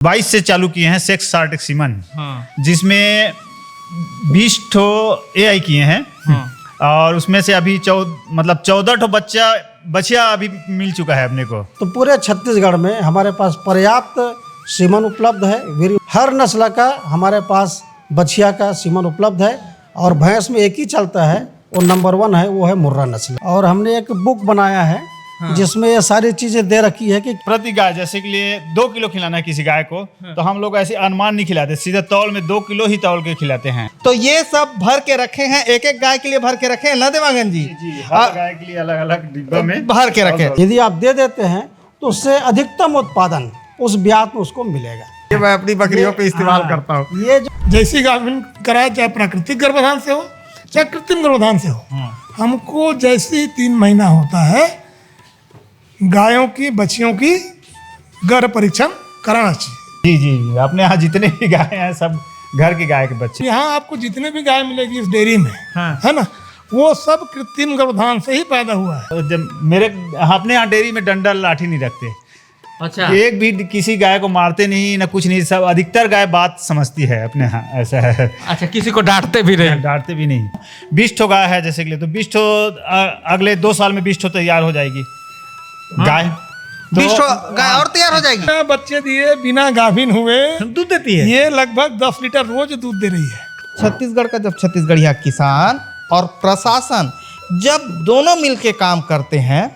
22 से चालू किए हैं सेक्स सार्टेक सीमन। हाँ। जिसमें 20 ठो AI किए हैं। हाँ। और उसमें से अभी 14 ठो बच्चा अभी मिल चुका है अपने को। तो पूरे छत्तीसगढ़ में हमारे पास पर्याप्त सीमन उपलब्ध है। हर नस्ल का हमारे पास बछिया का सीमन उपलब्ध है और भैंस में एक ही चलता है, वो नंबर 1 है, वो है मुर्रा नस्ल। और हमने एक बुक बनाया है जिसमें ये सारी चीजें दे रखी है कि प्रति गाय जैसे के लिए 2 किलो खिलाना है किसी गाय को, तो हम लोग ऐसे अनुमान नहीं खिलाते, सीधे तौल में 2 किलो ही तौल के खिलाते हैं। तो ये सब भर के रखे हैं, एक एक गाय के लिए भर के रखे हैं ना देवांगन जी? हर गाय के लिए अलग अलग डिब्बा में भर के रखे हैं। यदि आप दे देते हैं तो उससे अधिकतम उत्पादन उस ब्यात में उसको मिलेगा। ये मैं अपनी बकरियों पे इस्तेमाल करता हूँ। ये जैसी गाभिन कराए, चाहे प्राकृतिक गर्भाधान से हो चाहे कृत्रिम गर्भाधान से हो, हमको जैसे 3 महीना होता है गायों की बच्चियों की गर्भ परीक्षण कराना चाहिए। जी अपने यहाँ जितने भी गाय हैं सब घर की गाय के बच्चे। यहाँ आपको जितने भी गाय मिलेगी इस डेयरी में, है ना, वो सब कृत्रिम गर्भाधान से ही पैदा हुआ है। जब अपने यहाँ डेयरी में डंडा लाठी नहीं रखते। अच्छा। एक भी किसी गाय को मारते नहीं ना कुछ नहीं, सब अधिकतर गाय बात समझती है अपने यहाँ, ऐसा है। अच्छा, किसी को डांटते भी नहीं? डांटते भी नहीं। 20 ठो गाय है जैसे के लिए, तो 20 ठो अगले 2 साल में 20 ठो तैयार हो जाएगी गाय। 20 गाय और तैयार हो जाएगी। बिना बच्चे दिए, बिना गाभिन हुए दूध देती है। ये लगभग 10 लीटर रोज दूध दे रही है। छत्तीसगढ़ का जब छत्तीसगढ़िया किसान और प्रशासन जब दोनों मिलके काम करते हैं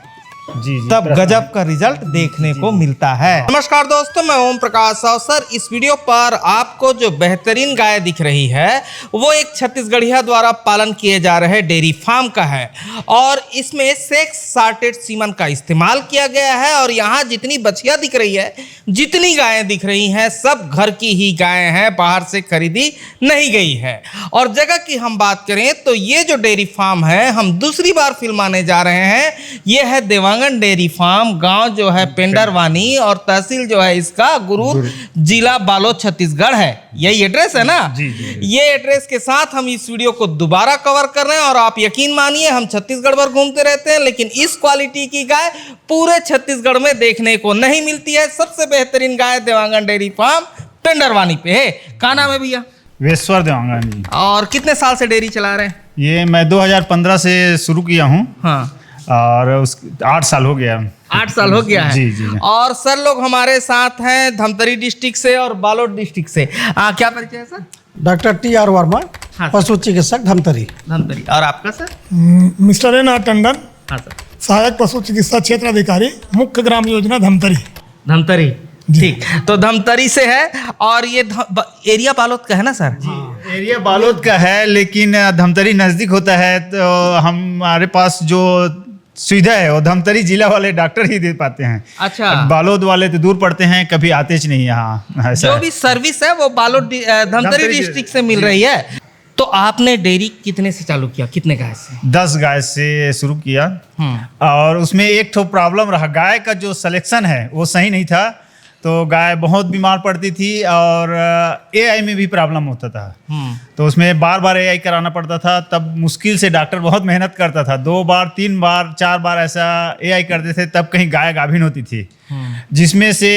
जी तब गजब का रिजल्ट देखने को मिलता है। नमस्कार दोस्तों, मैं ओम प्रकाश अवसर। इस वीडियो पर आपको जो बेहतरीन गाय दिख रही है वो एक छत्तीसगढ़िया द्वारा पालन किए जा रहे डेयरी फार्म का है और इसमें सेक्स सार्टेड सीमन का इस्तेमाल किया गया है। और यहाँ जितनी बछिया दिख रही है, जितनी गायें दिख रही हैं, सब घर की ही गायें हैं, बाहर से खरीदी नहीं गई है। और जगह की हम बात करें तो ये जो डेयरी फार्म है, हम दूसरी बार फिल्माने जा रहे हैं। ये है देवांगन डेयरी फार्म। गांव जो है पेंडरवानी और तहसील जो है इसका गुरूर, जिला बालोद छत्तीसगढ़ है। यही एड्रेस है ना? जी। ये एड्रेस के साथ हम इस वीडियो को दोबारा कवर कर रहे हैं। और आप यकीन मानिए, हम छत्तीसगढ़ भर घूमते रहते हैं लेकिन इस क्वालिटी की गाय पूरे छत्तीसगढ़ में देखने को नहीं मिलती है। सबसे बेहतरीन गाय देवांगन डेयरी फार्म पेंडरवानी पे है। का नाम है भैया? वेश्वर देवांगन जी। और कितने साल से डेयरी चला रहे हैं? ये मैं 2015 से शुरू किया हूँ। हाँ। और 8 साल हो गया। 8 साल हो गया है। जी। और सर लोग हमारे साथ हैं धमतरी डिस्ट्रिक्ट से और बालोद डिस्ट्रिक्ट से। क्या परिचय है सर? डॉक्टर TR वर्मा, हाँ, पशु चिकित्सक धमतरी। धमतरी। और आपका sir? Mister N. R. Tandon, हाँ सर। सहायक पशु चिकित्सा क्षेत्र अधिकारी, मुख्य ग्राम योजना धमतरी। धमतरी, ठीक। तो धमतरी से है और ये एरिया बालोद का है ना सर? एरिया बालोद का है लेकिन धमतरी नज़दीक होता है, तो हमारे पास जो सुविधा है वो धमतरी जिला वाले डॉक्टर ही दे पाते हैं। अच्छा। बालोद वाले तो दूर पड़ते हैं, कभी आते च नहीं यहाँ। जो भी सर्विस है वो बालोद धमतरी डिस्ट्रिक्ट से मिल रही है। तो आपने डेयरी कितने से चालू किया, कितने गाय से? 10 गाय से शुरू किया। और उसमें एक ठो प्रॉब्लम रहा, गाय का जो सिलेक्शन है वो सही नहीं था, तो गाय बहुत बीमार पड़ती थी और AI में भी प्रॉब्लम होता था। तो उसमें बार बार AI कराना पड़ता था। तब मुश्किल से डॉक्टर बहुत मेहनत करता था, 2 बार 3 बार 4 बार ऐसा AI करते थे, तब कहीं गाय गाभिन होती थी। जिसमें से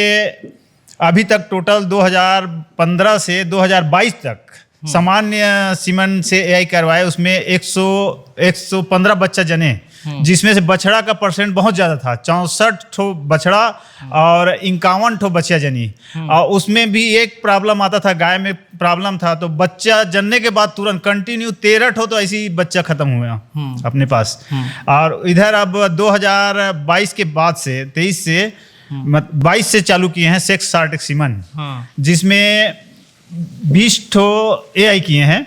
अभी तक टोटल 2015 से 2022 तक सामान्य सीमन से AI करवाए, उसमें 115 बच्चा जने, जिसमें से बछड़ा का परसेंट बहुत ज़्यादा था। 64 ठो बछड़ा और 51 ठो बच्चा जनी। और उसमें भी एक प्रॉब्लम आता था, गाय में प्रॉब्लम था, तो बच्चा जनने के बाद तुरंत कंटिन्यू 13 ठो तो ऐसे ही बच्चा खत्म हुआ अपने पास। और इधर अब 2022 के बाद से 23 से 22 से चालू किए हैं सेक्स सार्टेक सीमन। जिसमें 20 ठो AI किए हैं।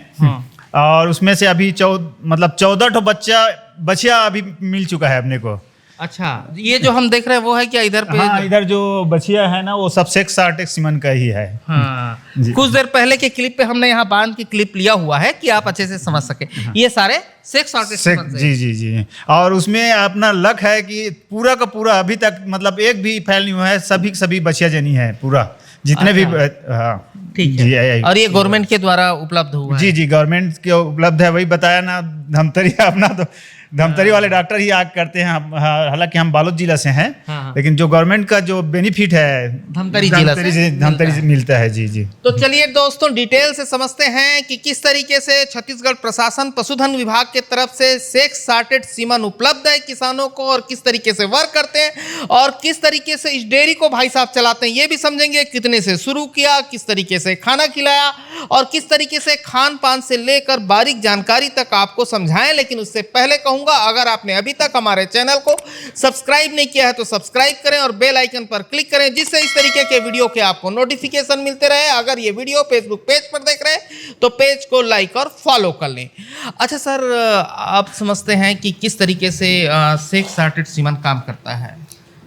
और उसमें से अभी 14 ठो बच्चा अभी मिल चुका है अपने को। अच्छा, ये जो हम देख रहे हैं वो है क्या इधर पे? हाँ, इधर जो बछिया है ना वो सब सेक्स सार्टेक सीमन का ही है। हाँ। कुछ देर पहले के क्लिप पे हमने यहाँ बांध की क्लिप लिया हुआ है कि आप अच्छे से समझ सके। ये सारे सेक्स सार्टेड सीमन से। जी। और उसमें अपना लक है कि पूरा का पूरा अभी तक एक भी फैल नहीं हुआ है, सभी बछिया जनी है पूरा, जितने भी। हाँ। ठीक जी, है। AI और ये गवर्नमेंट के द्वारा उपलब्ध हुआ है? जी जी, गवर्नमेंट के उपलब्ध है, वही बताया ना। धमतरी अपना तो धमतरी वाले डॉक्टर ही आग करते हैं। हालांकि हम बालोद जिला से हैं, हाँ। लेकिन जो गवर्नमेंट का जो बेनिफिट है धमतरी जिला से धमतरी से मिलता है। जी जी। तो चलिए दोस्तों, डिटेल से समझते हैं कि किस तरीके से छत्तीसगढ़ प्रशासन पशुधन विभाग के तरफ से सेक्स सार्टेड सीमन उपलब्ध है किसानों को, और किस तरीके से वर्क करते हैं, और किस तरीके से इस डेयरी को भाई साहब चलाते हैं, ये भी समझेंगे। कितने से शुरू किया, किस तरीके से खाना खिलाया, और किस तरीके से खान पान से लेकर बारीक जानकारी तक आपको समझाएं। लेकिन उससे पहले कहूंगा, अगर आपने अभी तक हमारे चैनल को सब्सक्राइब नहीं किया है तो सब्सक्राइब करें और बेल आइकन पर क्लिक करें, जिससे इस तरीके के वीडियो के आपको नोटिफिकेशन मिलते रहे। अगर ये वीडियो फेसबुक पेज पर देख रहे हैं तो पेज को लाइक और फॉलो कर लें। अच्छा सर, आप समझते हैं कि किस तरीके से सेक्स सार्टेड सीमन काम करता है?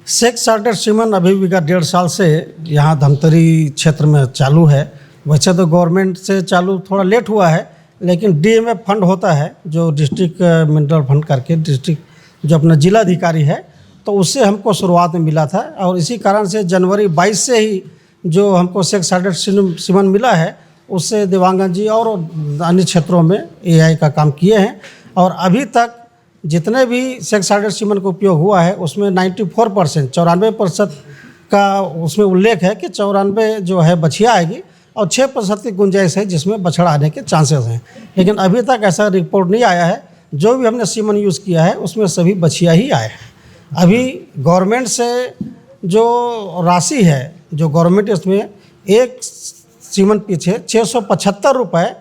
सेक्स सार्टेड सीमन अभी विगत 1.5 साल से यहाँ धमतरी क्षेत्र में चालू है। वैसे तो गवर्नमेंट से चालू थोड़ा लेट हुआ है, लेकिन DMF फंड होता है जो डिस्ट्रिक्ट मिनरल फंड करके, डिस्ट्रिक्ट जो अपना जिलाधिकारी है, तो उससे हमको शुरुआत में मिला था। और इसी कारण से जनवरी 22 से ही जो हमको सेक्स सार्टेड सीमन मिला है, उससे देवांगन जी और अन्य क्षेत्रों में AI का काम किए हैं। और अभी तक जितने भी सेक्स सार्टेड सीमन का उपयोग हुआ है उसमें 94%, 94% का उसमें उल्लेख है कि 94 जो है बछिया आएगी और 6% की गुंजाइश है जिसमें बछड़ा आने के चांसेस हैं। लेकिन अभी तक ऐसा रिपोर्ट नहीं आया है। जो भी हमने सीमन यूज़ किया है उसमें सभी बछिया ही आए हैं। अभी गवर्नमेंट से जो राशि है, जो गवर्नमेंट इसमें एक सीमन पीछे 675 रुपये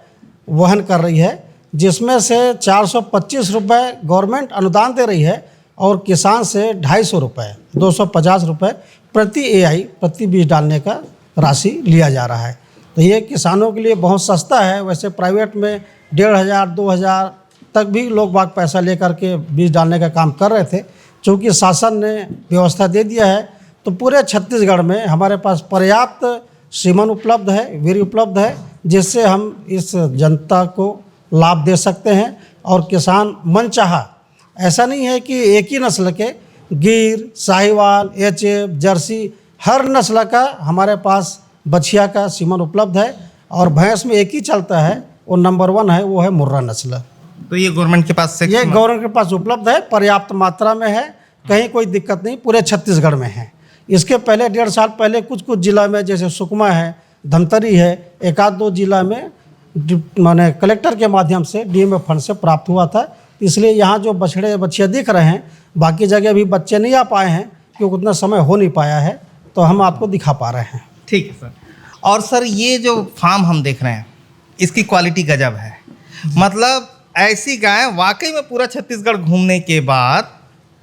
वहन कर रही है, जिसमें से 425 रुपये गवर्नमेंट अनुदान दे रही है और किसान से 250 रुपये, 250 रुपये प्रति AI प्रति बीज डालने का राशि लिया जा रहा है। तो ये किसानों के लिए बहुत सस्ता है। वैसे प्राइवेट में 1,500 2,000 तक भी लोग बाग पैसा लेकर के बीज डालने का काम कर रहे थे। चूँकि शासन ने व्यवस्था दे दिया है, तो पूरे छत्तीसगढ़ में हमारे पास पर्याप्त सीमन उपलब्ध है, वीर्य उपलब्ध है, जिससे हम इस जनता को लाभ दे सकते हैं। और किसान मनचाहा, ऐसा नहीं है कि एक ही नस्ल के गिर, साहिवाल, HF, जर्सी, हर नस्ल का हमारे पास बछिया का सीमन उपलब्ध है। और भैंस में एक ही चलता है, वो नंबर 1 है, वो है मुर्रा नस्ल। तो ये गवर्नमेंट के पास ये गवर्नमेंट के पास उपलब्ध है, पर्याप्त मात्रा में है, कहीं कोई दिक्कत नहीं, पूरे छत्तीसगढ़ में है। इसके पहले 1.5 साल पहले कुछ जिला में, जैसे सुकमा है, धमतरी है, 1-2 जिला में माने कलेक्टर के माध्यम से DMF फंड से प्राप्त हुआ था। इसलिए यहाँ जो बछिया दिख रहे हैं, बाकी जगह अभी बच्चे नहीं आ पाए हैं क्योंकि उतना समय हो नहीं पाया है, तो हम आपको दिखा पा रहे हैं। ठीक है सर। और सर, ये जो फार्म हम देख रहे हैं, इसकी क्वालिटी गजब है। मतलब ऐसी गाय वाकई में पूरा छत्तीसगढ़ घूमने के बाद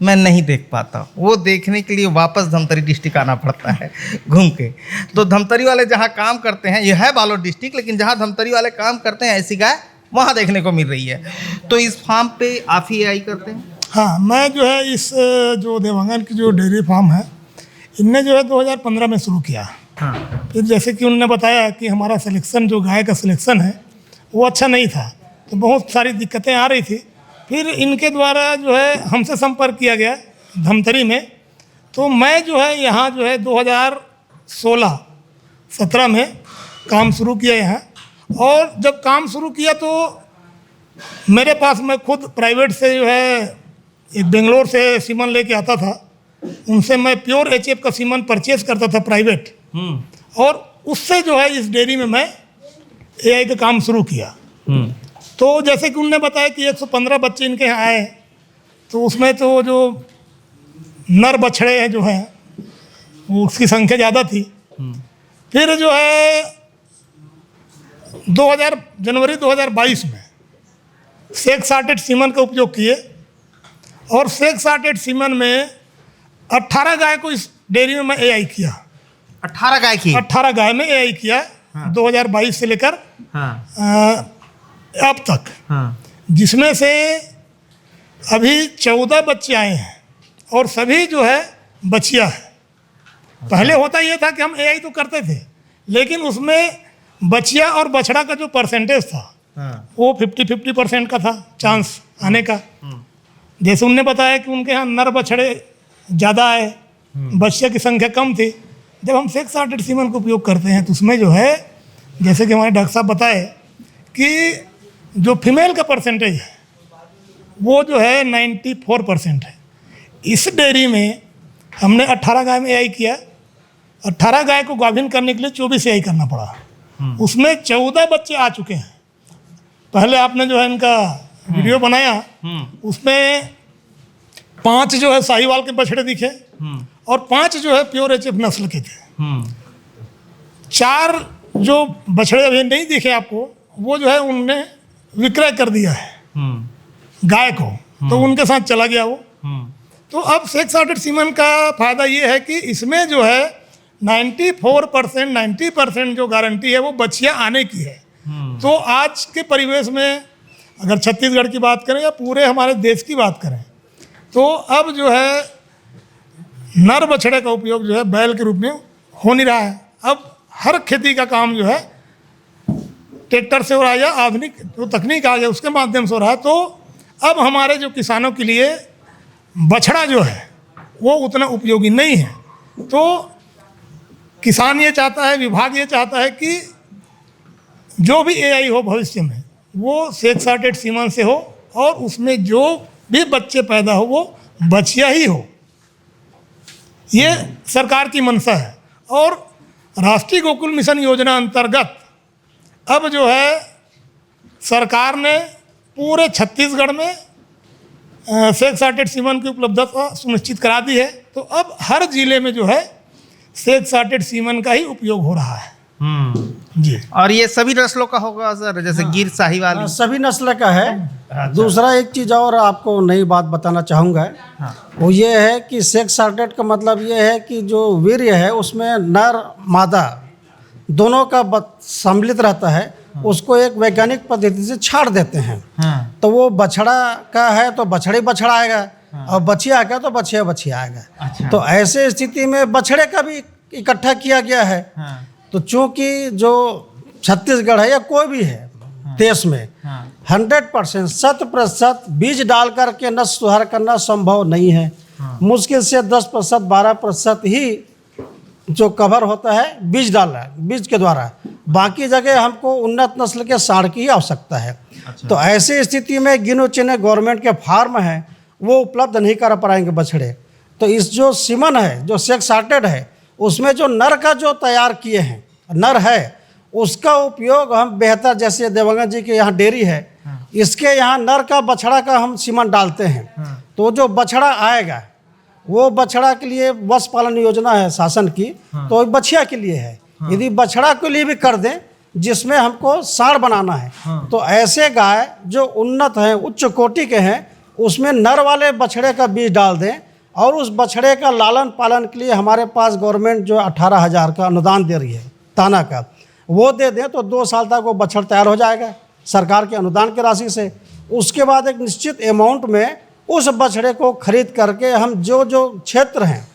मैं नहीं देख पाता। वो देखने के लिए वापस धमतरी डिस्ट्रिक्ट आना पड़ता है घूम के। तो धमतरी वाले जहाँ काम करते हैं, ये है बालोद डिस्ट्रिक्ट, लेकिन जहाँ धमतरी वाले काम करते हैं ऐसी गाय वहाँ देखने को मिल रही है। तो इस फार्म पे आप ही AI करते हैं? हाँ, मैं जो है इस जो देवांगन की जो डेयरी फार्म है, इनने जो है 2015 में शुरू किया। हाँ। फिर जैसे कि उन्होंने बताया कि हमारा सिलेक्शन, जो गाय का सिलेक्शन है, वो अच्छा नहीं था, तो बहुत सारी दिक्कतें आ रही थी। फिर इनके द्वारा जो है हमसे संपर्क किया गया धमतरी में। तो मैं जो है यहाँ जो है 2016-17 में काम शुरू किया यहाँ। और जब काम शुरू किया तो मेरे पास, मैं खुद प्राइवेट से जो है एक बेंगलोर से सीमन लेके आता था, उनसे मैं प्योर HF का सीमन परचेज करता था प्राइवेट। और उससे जो है इस डेयरी में मैं AI का काम शुरू किया। तो जैसे कि उन्होंने बताया कि 115 बच्चे इनके यहाँ आए, तो उसमें तो जो नर बछड़े हैं जो हैं, वो उसकी संख्या ज़्यादा थी। फिर जो है जनवरी 2022 में सेक्स सार्टेड सीमन का उपयोग किए, और सेक्स सार्टेड सीमन में 18 गाय को इस डेयरी में मैं AI किया। 18 गाय की? 18 गाय में AI किया। हाँ। 2022 से लेकर अब तक। हाँ। जिसमें से अभी 14 बच्चे आए हैं और सभी जो है बछिया है। पहले होता ये था कि हम AI तो करते थे, लेकिन उसमें बछिया और बछड़ा का जो परसेंटेज था, वो 50-50% का था चांस आने का। जैसे उनने बताया कि उनके यहाँ नर बछड़े ज़्यादा आए, बछिया की संख्या कम थी। जब हम सेक्स सार्टेड सीमन का उपयोग करते हैं तो उसमें जो है जैसे कि हमारे डॉक्टर साहब बताए कि जो फीमेल का परसेंटेज है वो जो है 94% है। इस डेयरी में हमने 18 गाय में एआई किया। 18 गाय को गाभिन करने के लिए 24 एआई करना पड़ा। उसमें 14 बच्चे आ चुके हैं। पहले आपने जो है इनका वीडियो बनाया, उसमें 5 जो है साहिवाल के बछड़े दिखे और 5 जो है प्योर एचएफ नस्ल के थे। 4 जो बछड़े अभी नहीं दिखे आपको, वो जो है उनने विक्रय कर दिया है गाय को, तो उनके साथ चला गया वो। तो अब शेख साटेड सीमन का फायदा ये है कि इसमें जो है 94% 90% जो गारंटी है वो बछिया आने की है। तो आज के परिवेश में अगर छत्तीसगढ़ की बात करें या पूरे हमारे देश की बात करें, तो अब जो है नर बछड़े का उपयोग जो है बैल के रूप में हो नहीं रहा है। अब हर खेती का काम जो है ट्रैक्टर से हो रहा है या आधुनिक जो तकनीक आ गया उसके माध्यम से हो रहा है। तो अब हमारे जो किसानों के लिए बछड़ा जो है वो उतना उपयोगी नहीं है। तो किसान ये चाहता है, विभाग ये चाहता है कि जो भी एआई हो भविष्य में वो शेख साटेड सीमन से हो और उसमें जो भी बच्चे पैदा हो वो बछिया ही हो। ये सरकार की मंशा है। और राष्ट्रीय गोकुल मिशन योजना अंतर्गत अब जो है सरकार ने पूरे छत्तीसगढ़ में शेख साटेड सीमन की उपलब्धता सुनिश्चित करा दी है। तो अब हर जिले में जो है शेख साटेड सीमन का ही उपयोग हो रहा है जी। और ये सभी नस्लों का होगा सर, जैसे गिर साहिवाल? सभी नस्ल का है। दूसरा एक चीज़ और आपको नई बात बताना चाहूँगा, वो ये है कि शेख साटेड का मतलब ये है कि जो वीर्य है उसमें नर मादा दोनों का सम्मिलित रहता है। उसको एक वैज्ञानिक पद्धति से छाड़ देते हैं। तो वो बछड़ा का है तो बछड़े बछड़ा आएगा और बछिया का तो बछिया बछिया आएगा। तो ऐसे स्थिति में बछड़े का भी इकट्ठा किया गया है। तो चूंकि जो छत्तीसगढ़ है या कोई भी है देश में 100% 100% बीज डाल करके नस्ल सुधार करना संभव नहीं है। मुश्किल से 10% 12% ही जो कवर होता है बीज डालना, बीज के द्वारा। बाकी जगह हमको उन्नत नस्ल के साढ़ की ही आवश्यकता है। तो ऐसी स्थिति में गिने चुने गवर्नमेंट के फार्म हैं वो उपलब्ध नहीं कर पाएंगे बछड़े। तो इस जो सीमन है जो शेख साटेड है उसमें जो नर का जो तैयार किए हैं नर है उसका उपयोग हम बेहतर, जैसे देवंगन जी के यहाँ डेयरी है इसके यहाँ नर का बछड़ा का हम सीमन डालते हैं। तो जो बछड़ा आएगा वो बछड़ा के लिए वत्स पालन योजना है शासन की, तो बछिया के लिए है। यदि बछड़ा के लिए भी कर दें जिसमें हमको साढ़ बनाना है, तो ऐसे गाय जो उन्नत हैं उच्च कोटि के हैं उसमें नर वाले बछड़े का बीज डाल दें और उस बछड़े का लालन पालन के लिए हमारे पास गवर्नमेंट जो 18,000 का अनुदान दे रही है ताना का, वो दे दें तो 2 साल तक वो बछड़ तैयार हो जाएगा सरकार के अनुदान की राशि से। उसके बाद एक निश्चित अमाउंट में उस बछड़े को खरीद करके हम जो जो क्षेत्र हैं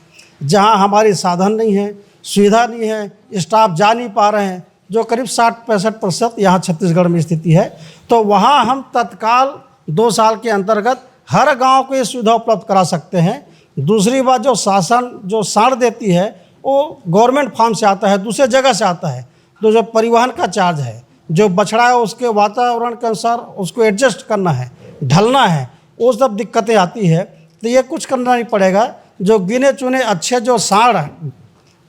जहां हमारी साधन नहीं है, सुविधा नहीं है, स्टाफ जा नहीं पा रहे हैं, जो करीब 60-65% यहाँ छत्तीसगढ़ में स्थिति है, तो वहाँ हम तत्काल 2 साल के अंतर्गत हर गांव को ये सुविधा उपलब्ध करा सकते हैं। दूसरी बात, जो शासन जो साढ़ देती है वो गवर्नमेंट फार्म से आता है, दूसरे जगह से आता है, तो जो परिवहन का चार्ज है, जो बछड़ा है उसके वातावरण के अनुसार उसको एडजस्ट करना है, ढलना है, वो सब दिक्कतें आती है। तो ये कुछ करना नहीं पड़ेगा। जो गिने चुने अच्छे जो साढ़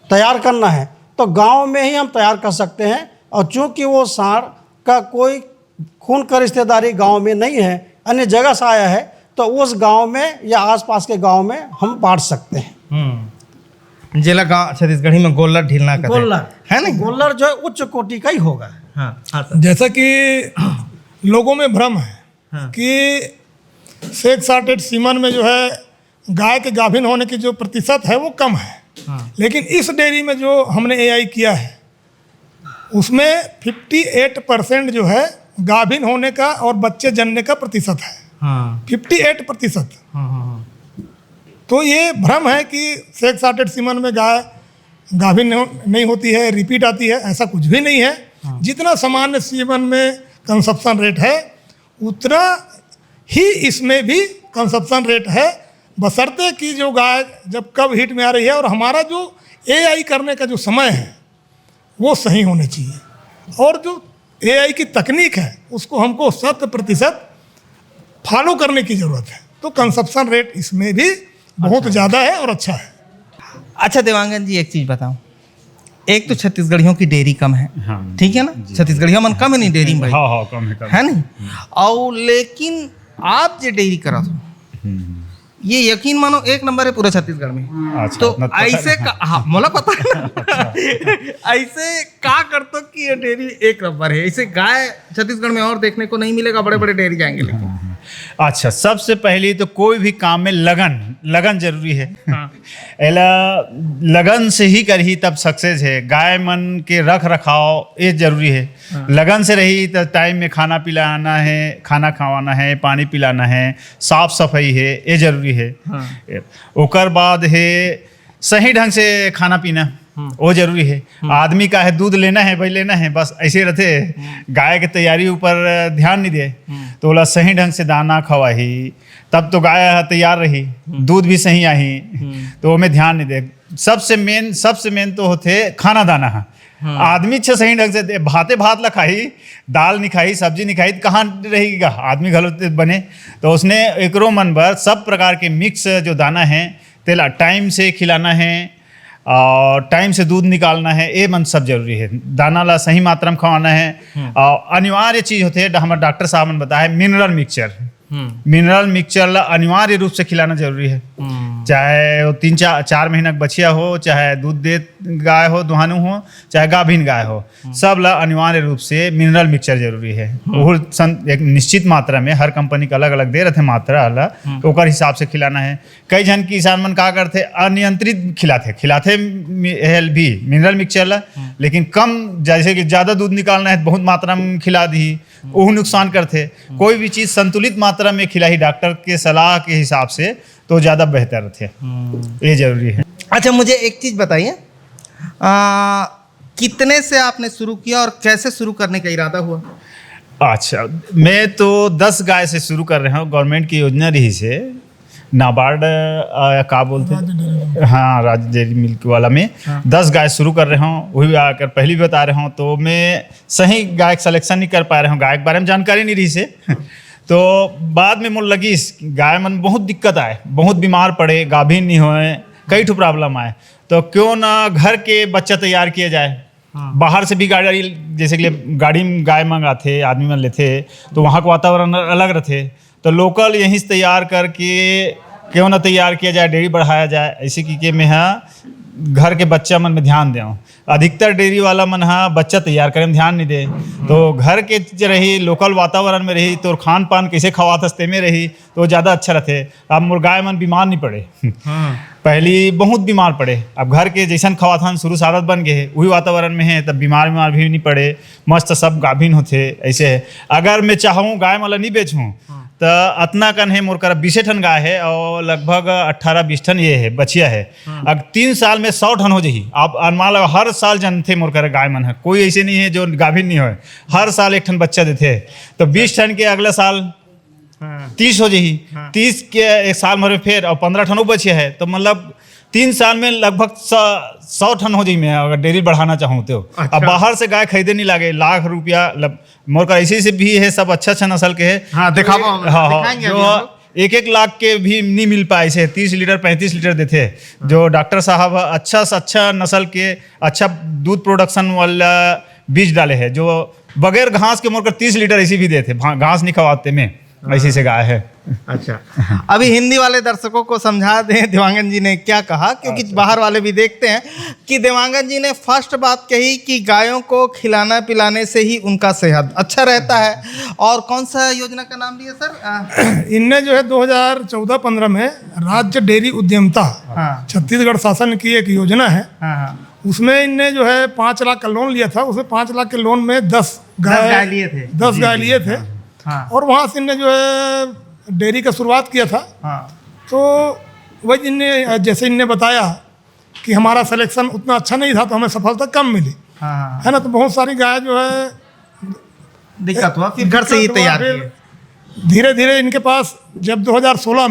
तैयार करना है तो गांव में ही हम तैयार कर सकते हैं। और चूंकि वो साढ़ का कोई खून का रिश्तेदारी गांव में नहीं है, अन्य जगह से आया है, तो उस गांव में या आसपास के गांव में हम बांट सकते हैं। जिला गांव छत्तीसगढ़ी में गोल्लर ढीलना कहते हैं, गोल्लर है ना? गोल्लर जो है उच्च कोटि का ही होगा। हाँ, जैसा कि लोगों में भ्रम है कि शेख साटेड सीमन में जो है गाय के गाभिन होने की जो प्रतिशत है वो कम है। लेकिन इस डेयरी में जो हमने एआई किया है उसमें 58% जो है गाभिन होने का और बच्चे जनने का प्रतिशत है। 58%। तो ये भ्रम है कि शेख साटेड सीमन में गाय गाभिन नहीं होती है, रिपीट आती है, ऐसा कुछ भी नहीं है। जितना सामान्य सीमन में कंसप्शन रेट है उतना ही इसमें भी कंसप्शन रेट है, बशर्ते कि जो गाय जब कब हीट में आ रही है और हमारा जो एआई करने का जो समय है वो सही होने चाहिए। और जो AI की तकनीक है उसको हमको 100% फॉलो करने की ज़रूरत है। तो कंजप्शन रेट इसमें भी बहुत ज़्यादा है और अच्छा है। अच्छा देवांगन जी, एक चीज बताओ, एक तो छत्तीसगढ़ियों की डेयरी कम है, हाँ, ठीक है ना, छत्तीसगढ़ियों मन कम है नहीं डेयरी में भाई, हाँ कम है है नहीं, और लेकिन आप जो डेयरी करा दो ये यकीन मानो एक नंबर है पूरा छत्तीसगढ़ में। अच्छा, तो इतना पता ऐसे हाँ मोला पता है ना ऐसे का करते कि ये डेयरी एक नंबर है, ऐसे गाय छत्तीसगढ़ में और देखने को नहीं मिलेगा, बड़े बड़े डेयरी जाएंगे लेकिन। अच्छा, सबसे पहली तो कोई भी काम में लगन जरूरी है। हाँ। एला लगन से ही करही तब सक्सेस है। गाय मन के रख रखाव ये जरूरी है। हाँ। लगन से रही तो टाइम में खाना पिलाना है, खाना खवाना है, पानी पिलाना है, साफ सफाई है, ये जरूरी है। हाँ। ओकर बाद है सही ढंग से खाना पीना, वो जरूरी है। आदमी का है दूध लेना है भाई लेना है, बस ऐसे रहते। गाय के तैयारी ऊपर ध्यान नहीं दे तो बोला सही ढंग से दाना खवाही तब तो गाय तैयार रही, दूध भी सही आई, तो वो में ध्यान नहीं दे। सबसे मेन तो होते खाना दाना। आदमी अच्छा सही ढंग से भात ला खाई, दाल नहीं खाई, सब्जी नहीं खाई तो कहाँ रहेगा आदमी गलत बने। तो उसने एकरो मन भर सब प्रकार के मिक्स जो दाना है तेला टाइम से खिलाना है और टाइम से दूध निकालना है, ये मन सब जरूरी है। दाना ला सही मात्रा में खवाना है। और अनिवार्य चीज होते है हमारे डॉक्टर साहब ने बताया मिनरल मिक्सचर ला अनिवार्य रूप से खिलाना जरूरी है। चाहे वो 3-4 महीना का बछिया हो, चाहे दूध दे गाय हो, दुहानु हो, चाहे गाभिन गाय हो, सब ला अनिवार्य रूप से मिनरल मिक्सचर जरूरी है। वो एक निश्चित मात्रा में हर कंपनी का अलग अलग दे रहे थे मात्रा अलग, ओकर हिसाब से खिलाना है। कई जन किसान मन का करते अनियंत्रित खिलाते भी मिनरल मिक्सचर ला, लेकिन कम जैसे कि ज़्यादा दूध निकालना है तो बहुत मात्रा में खिला दी, वो नुकसान करते। कोई भी चीज़ संतुलित मात्रा में खिलाई डॉक्टर के सलाह के हिसाब से तो ज़्यादा बेहतर रहते, ये जरूरी है। अच्छा मुझे एक चीज़ बताइए, कितने से आपने शुरू किया और कैसे शुरू करने का इरादा हुआ? अच्छा, मैं तो 10 गाय से शुरू कर रहा हूँ। गवर्नमेंट की योजना रही से नाबार्ड का बोलते हैं, हाँ राज्य डेयरी मिल्क वाला में 10 गाय शुरू कर रहा हूँ। वही आकर पहली भी बता रहा हूँ। तो मैं सही गाय सिलेक्शन नहीं कर पा रहा हूँ, गाय के बारे में जानकारी नहीं रही से तो बाद में मुझे लगी गाय मन बहुत दिक्कत आए, बहुत बीमार पड़े, गाभिन नहीं होए, कई ठो प्रॉब्लम आए, तो क्यों ना घर के बच्चा तैयार किया जाए। बाहर से भी गाड़ी जैसे कि गाड़ी में गाय मंगाते आदमी मन लेते तो वहाँ का वातावरण अलग रहते, तो लोकल यहीं से तैयार करके क्यों ना तैयार किया जाए, डेयरी बढ़ाया जाए। ऐसे कि मैं हाँ घर के बच्चा मन में ध्यान दें। अधिकतर डेयरी वाला मन हाँ बच्चा तैयार करे में ध्यान नहीं दे, तो घर के रही लोकल वातावरण में रही तो खान पान कैसे खवात हस्ते में रही तो ज़्यादा अच्छा रहते। अब मुर्गाए मन बीमार नहीं पड़े, पहली बहुत बीमार पड़े। अब घर के जैसन खवाथान शुरू से आदत बन गए, वही वातावरण में है तब बीमार भी नहीं पड़े, मस्त सब गाभिन होते। ऐसे है अगर मैं चाहूँ गाय वाला नहीं बेचूँ तो अतना कन है मोर करा 20 टन गाय है और लगभग 18-20 टन ये है बचिया है। अब 3 साल में 100 टन हो जाही। आप अनुमान लगा हर साल जनते मोर करा गाय मन है, कोई ऐसे नहीं है जो गाभिन नहीं हो, हर साल 1 टन बच्चा देते। तो 20 टन के अगले साल 30 हो जाही, 30 के एक साल में फिर और 15 टन बचिया है, तो मतलब 3 साल में लगभग 100 टन हो जाए। मैं अगर डेयरी बढ़ाना चाहूँ तो अच्छा। अब बाहर से गाय खरीदे नहीं लागे, लाख रुपया मोर का ऐसे से भी है, सब अच्छा नस्ल के है। हाँ दिखावा हम, हाँ दिखाएंगे अभी हम जो लोग। 1-1 लाख के भी नहीं मिल पाए से 30 लीटर 35 लीटर देते, जो डॉक्टर साहब अच्छा से अच्छा नस्ल के अच्छा दूध प्रोडक्शन वाला बीज डाले हैं, जो बगैर घास के मोर का 30 लीटर ऐसी भी देते, घास नहीं खवाते में, ऐसी से गाय है। अच्छा अभी हिंदी वाले दर्शकों को समझा दें देवांगन जी ने क्या कहा, क्योंकि बाहर वाले भी देखते हैं कि देवांगन जी ने फर्स्ट बात कही कि गायों को खिलाना पिलाने से ही उनका सेहत अच्छा रहता है। और कौन सा योजना का नाम लिया सर? इनने जो है 2014-15 में राज्य डेयरी उद्यमता हाँ। छत्तीसगढ़ शासन की एक योजना है, हाँ, उसमें इनने जो है 5 लाख का लोन लिया था। उसमें 5 लाख के लोन में 10 गाय लिए थे। 10 गाय लिए थे। हाँ। और वहाँ से इनने जो है डेयरी का शुरुआत किया था। हाँ। तो वही इनने जैसे इनने बताया कि हमारा सिलेक्शन उतना अच्छा नहीं था तो हमें सफलता कम मिली, हाँ। है ना। तो बहुत सारी गाय जो है दिक्कत हुआ, फिर घर से ही तैयार किए। धीरे धीरे इनके पास जब 2016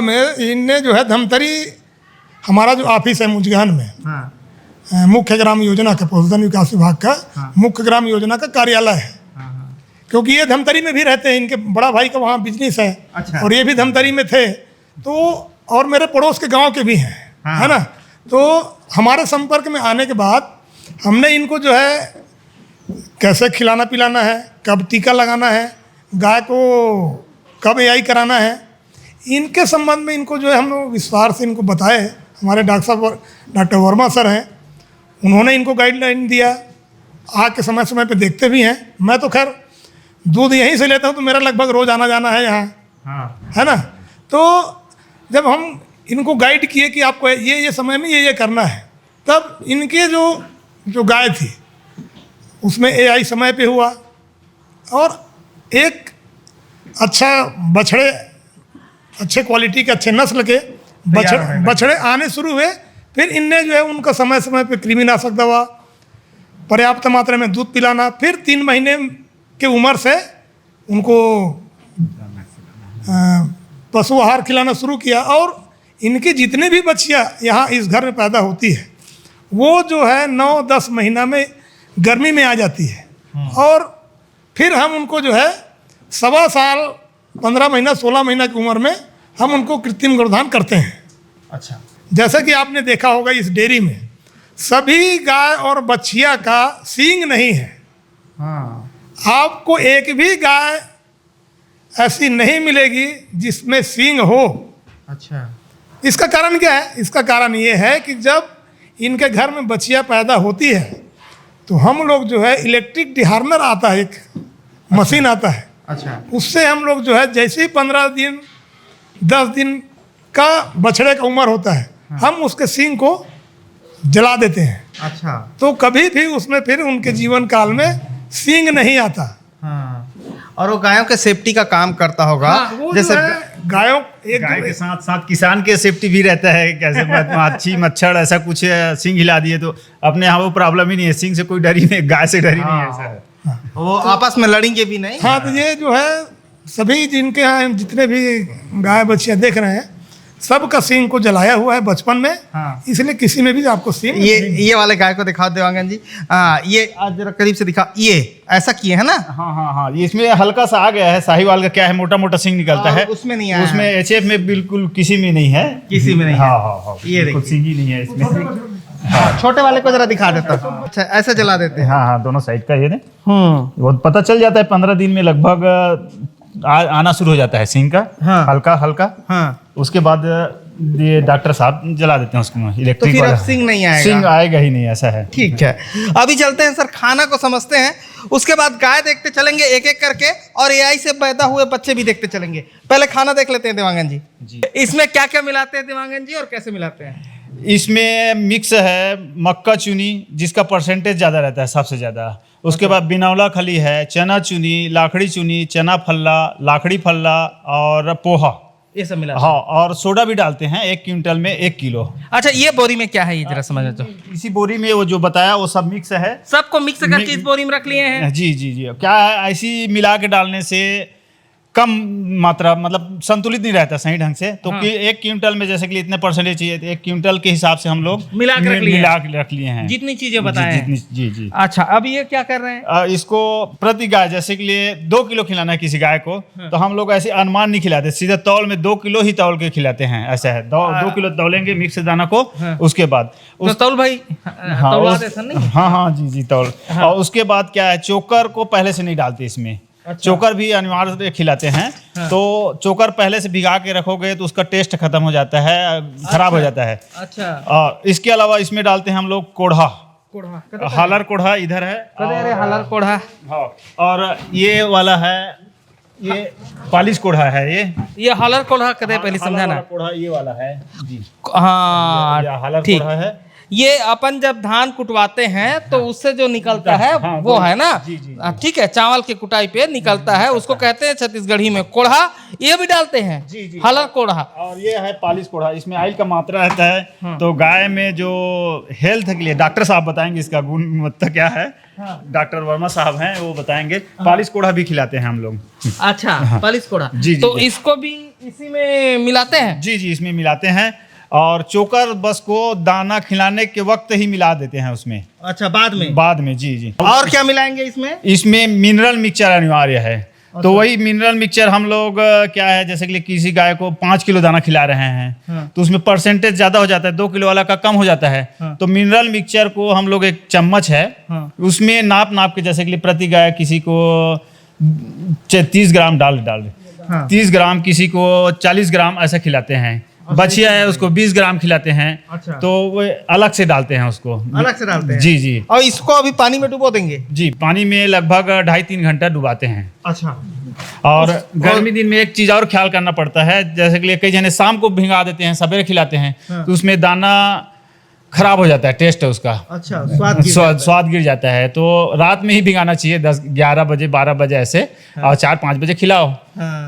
में इनने जो है धमतरी हमारा जो ऑफिस है मुजगहन में, हाँ। मुख्य ग्राम योजना का, पशुधन विकास विभाग का मुख्य ग्राम योजना का कार्यालय है। क्योंकि ये धमतरी में भी रहते हैं, इनके बड़ा भाई का वहाँ बिजनेस है। अच्छा। और ये भी धमतरी में थे, तो और मेरे पड़ोस के गांव के भी हैं, है ना। तो हमारे संपर्क में आने के बाद हमने इनको जो है कैसे खिलाना पिलाना है, कब टीका लगाना है, गाय को कब एआई कराना है, इनके संबंध में इनको जो है हम लोग विस्तार से इनको बताए। हमारे डॉक्टर वर्मा सर हैं, उन्होंने इनको गाइडलाइन दिया, आके समय समय पे देखते भी हैं। मैं तो खैर दूध यहीं से लेता हूँ, तो मेरा लगभग रोज़ आना जाना है यहाँ, है ना। तो जब हम इनको गाइड किए कि आपको ये समय में ये करना है, तब इनके जो गाय थी उसमें एआई समय पे हुआ, और एक अच्छा बछड़े, अच्छे क्वालिटी के, अच्छे नस्ल के बछड़े आने शुरू हुए। फिर इनने जो है उनका समय समय पे कृमिनाशक दवा, पर्याप्त मात्रा में दूध पिलाना, फिर 3 महीने के उम्र से उनको पशु आहार खिलाना शुरू किया। और इनकी जितनी भी बच्चियाँ यहाँ इस घर में पैदा होती है, वो जो है 9-10 महीना में गर्मी में आ जाती है। और फिर हम उनको जो है 1.25 साल, 15 महीना, 16 महीना की उम्र में हम उनको कृत्रिम गर्भाधान करते हैं। अच्छा। जैसा कि आपने देखा होगा इस डेयरी में सभी गाय और बछिया का सींग नहीं है। आपको एक भी गाय ऐसी नहीं मिलेगी जिसमें सींग हो। अच्छा। इसका कारण क्या है? इसका कारण ये है कि जब इनके घर में बच्चियाँ पैदा होती है तो हम लोग जो है इलेक्ट्रिक डिहार्नर आता है, एक मशीन आता है। अच्छा। उससे हम लोग जो है जैसे ही 15 दिन 10 दिन का बछड़े का उम्र होता है, हम उसके सींग को जला देते हैं। अच्छा। तो कभी भी उसमें फिर उनके जीवन काल में सींग नहीं आता। और वो गायों के सेफ्टी का काम करता होगा। वो जैसे जो है गायों गाय के साथ साथ किसान के सेफ्टी भी रहता है। कैसे माछी मच्छर ऐसा कुछ सिंग हिला दिए तो अपने यहाँ वो प्रॉब्लम ही नहीं है, सिंग से कोई डर ही नहीं, गाय से डर ही नहीं है। ऐसा है, वो आपस में लड़ेंगे भी नहीं। हाँ, तो ये जो है सभी जिनके यहाँ जितने भी गाय बच्चियाँ देख रहे हैं, सबका सींग को जलाया हुआ है बचपन में। हाँ। इसलिए किसी में भी आपको सींग ये वाले गाय को दिखाओ देवांगन जी। ये आज जरा करीब से दिखा, ये ऐसा किए है ना। हाँ, ये इसमें हल्का सा आ गया है। साहिवाल का क्या है, मोटा मोटा सिंग निकलता है, उसमें नहीं आया। उसमें एचएफ में बिल्कुल किसी में नहीं है, किसी में नहीं। हाँ, ये बिल्कुल सिंग ही नहीं है इसमें। छोटे वाले को जरा दिखा देता हूँ। अच्छा, ऐसे जला देते हैं। हाँ, दोनों साइड का ये ने वो पता चल जाता है 15 दिन में लगभग आना शुरू हो जाता है सिंग का। हाँ। हल्का। उसके बाद ये डॉक्टर साहब जला देते हैं उसको तो इलेक्ट्रिक फिर वाला। अब सिंग नहीं आएगा। सिंग आएगा ही नहीं, ऐसा है। ठीक है, अभी चलते हैं सर, खाना को समझते हैं, उसके बाद गाय देखते चलेंगे एक एक करके, और एआई से पैदा हुए बच्चे भी देखते चलेंगे। पहले खाना देख लेते हैं देवांगन जी। इसमें क्या क्या मिलाते हैं देवांगन जी, और कैसे मिलाते हैं? इसमें मिक्स है मक्का चुनी, जिसका परसेंटेज ज़्यादा रहता है, सबसे ज़्यादा। उसके बाद बिनौला खली है, चना चुनी, लाखड़ी चुनी, चना फल्ला, लाखड़ी फल्ला और पोहा, ये सब मिला। हाँ, और सोडा भी डालते हैं 1 क्विंटल में 1 किलो। अच्छा, ये बोरी में क्या है ये जरा समझ तो। इसी बोरी में वो जो बताया वो सब मिक्स है। सबको मिक्स करके इस बोरी में रख लिए हैं। जी। क्या है, ऐसी मिला के डालने से कम मात्रा, मतलब संतुलित नहीं रहता सही ढंग से। तो 1 क्विंटल में जैसे कि इतने परसेंटेज चाहिए, 1 क्विंटल के हिसाब से हम लोग मिला के रख लिए हैं। हैं जितनी चीजें बताए हैं। जी। अच्छा, अब ये क्या कर रहे हैं? इसको प्रति गाय जैसे कि लिए 2 किलो खिलाना है किसी गाय को, तो हम लोग ऐसे अनुमान नहीं खिलाते, सीधे तौल में 2 किलो ही तौल के खिलाते हैं। ऐसा है, 2 किलो तौलेंगे मिक्स दाना को। उसके बाद तो तौल भाई तौला देते नहीं? हाँ, जी तौल। और उसके बाद क्या है, चोकर को पहले से नहीं डालते इसमें। अच्छा। चोकर भी अनिवार्य खिलाते हैं। तो चोकर पहले से भिगा के रखोगे तो उसका टेस्ट खत्म हो जाता है, खराब हो जाता है। अच्छा। और इसके अलावा इसमें डालते हैं हम लोग कोढ़ा, हालर कोढ़ा इधर है। अरे हालर कोढ़ा। हाँ, और ये वाला है, ये पालिश कोढ़ा है। ये हालर कोढ़ा कदे पहले समझाना। कोढ़ा ये वाला है जी। हाँ, हालर ठीक कोढ़ा है। ये अपन जब धान कुटवाते हैं तो उससे जो निकलता है वो है ना। जी। ठीक है, चावल की कुटाई पे निकलता है, उसको कहते हैं छत्तीसगढ़ी में कोढ़ा। ये भी डालते हैं जी। हलर कोढ़ा। और ये है पालिश कोढ़ा, इसमें ऑयल का मात्रा रहता है। तो गाय में जो हेल्थ के लिए डॉक्टर साहब बताएंगे इसका गुणवत्ता क्या है। डॉक्टर वर्मा साहब हैं, वो बताएंगे। पालिश कोढ़ा भी खिलाते हैं हम लोग। अच्छा, पालिश कोढ़ा। जी। तो इसको भी इसी में मिलाते हैं? जी, इसमें मिलाते हैं। और चोकर बस को दाना खिलाने के वक्त ही मिला देते हैं उसमें, अच्छा, बाद में। जी जी। और क्या मिलाएंगे इसमें? इसमें मिनरल मिक्सचर अनिवार्य है। तो वही मिनरल मिक्सचर हम लोग क्या है, जैसे कि किसी गाय को 5 किलो दाना खिला रहे हैं तो उसमें परसेंटेज ज्यादा हो जाता है, 2 किलो वाला का कम हो जाता है। तो मिनरल मिक्सचर को हम लोग एक चम्मच है उसमें नाप के, जैसे कि प्रति गाय किसी को 30 ग्राम डाल 30 ग्राम, किसी को 40 ग्राम ऐसा खिलाते हैं। बछिया है उसको 20 ग्राम खिलाते हैं। अच्छा। तो वो अलग से डालते हैं उसको, अलग से डालते हैं? जी जी। और इसको अभी पानी में डुबो देंगे? जी, पानी में लगभग 2.5-3 घंटा डुबाते हैं। अच्छा। और गर्मी दिन में एक चीज और ख्याल करना पड़ता है, जैसे कि कई जने शाम को भिंगा देते हैं, सवेरे खिलाते हैं तो उसमें दाना खराब हो जाता है, टेस्ट है उसका। अच्छा, स्वाद गिर जाता है। तो रात में ही भिगाना चाहिए, 10-11 बजे 12 बजे ऐसे, और 4-5 बजे खिलाओ।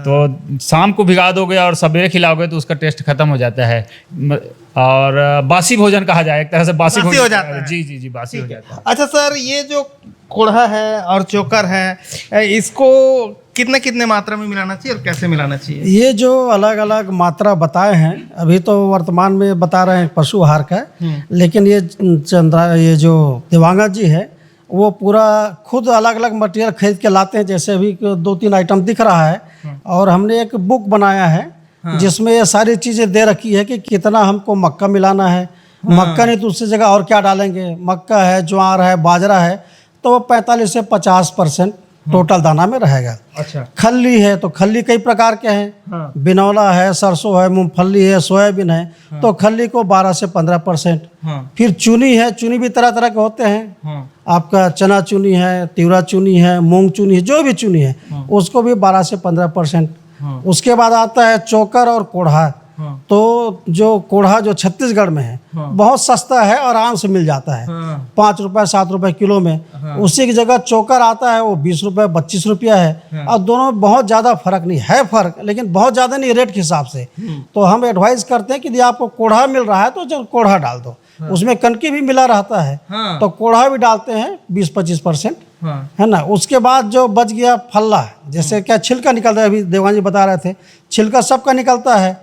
तो शाम को भिगा दोगे और सवेरे खिलाओगे तो उसका टेस्ट खत्म हो जाता है और बासी भोजन कहा जाए, एक तरह से बासी हो जाता है। जी जी जी, बासी हो जाता है। अच्छा सर, ये जो कोढ़ा है और चोकर है, इसको कितने कितने मात्रा में मिलाना चाहिए और कैसे मिलाना चाहिए? ये जो अलग अलग मात्रा बताए हैं, अभी तो वर्तमान में बता रहे हैं पशु आहार का, लेकिन ये जो देवांगा जी है वो पूरा खुद अलग अलग मटेरियल खरीद के लाते हैं। जैसे अभी 2-3 आइटम दिख रहा है और हमने एक बुक बनाया है जिसमें ये सारी चीज़ें दे रखी है कि कितना हमको मक्का मिलाना है। मक्का नहीं तो उससे जगह और क्या डालेंगे, मक्का है, ज्वार है, बाजरा है, तो वो 45 से 50% टोटल दाना में रहेगा। अच्छा। खल्ली है तो खल्ली कई प्रकार के हैं, बिनौला है, सरसों है, मूंगफली है, सोयाबीन है, तो खल्ली को 12 से 15%। फिर चुनी है, चुनी भी तरह तरह के होते हैं। आपका चना चुनी है, तिवरा चुनी है, मूंग चुनी है, जो भी चुनी है उसको भी 12 से 15%। उसके बाद आता है चोकर और कोढ़ा। तो जो कोढ़ा जो छत्तीसगढ़ में है बहुत सस्ता है, आराम से मिल जाता है, 5 रुपए 7 रुपए किलो में। उसी की जगह चोकर आता है, वो 20 रुपए 25 रुपया है। और दोनों में बहुत ज़्यादा फर्क नहीं है, फर्क लेकिन बहुत ज़्यादा नहीं रेट के हिसाब से। तो हम एडवाइस करते हैं कि यदि आपको कोढ़ा मिल रहा है तो जो कोढ़ा डाल दो, उसमें कनकी भी मिला रहता है तो कोढ़ा भी डालते हैं 20-25%, है ना। उसके बाद जो बच गया फल्ला, जैसे क्या छिलका निकलता है, अभी देवान जी बता रहे थे छिलका सबका निकलता है,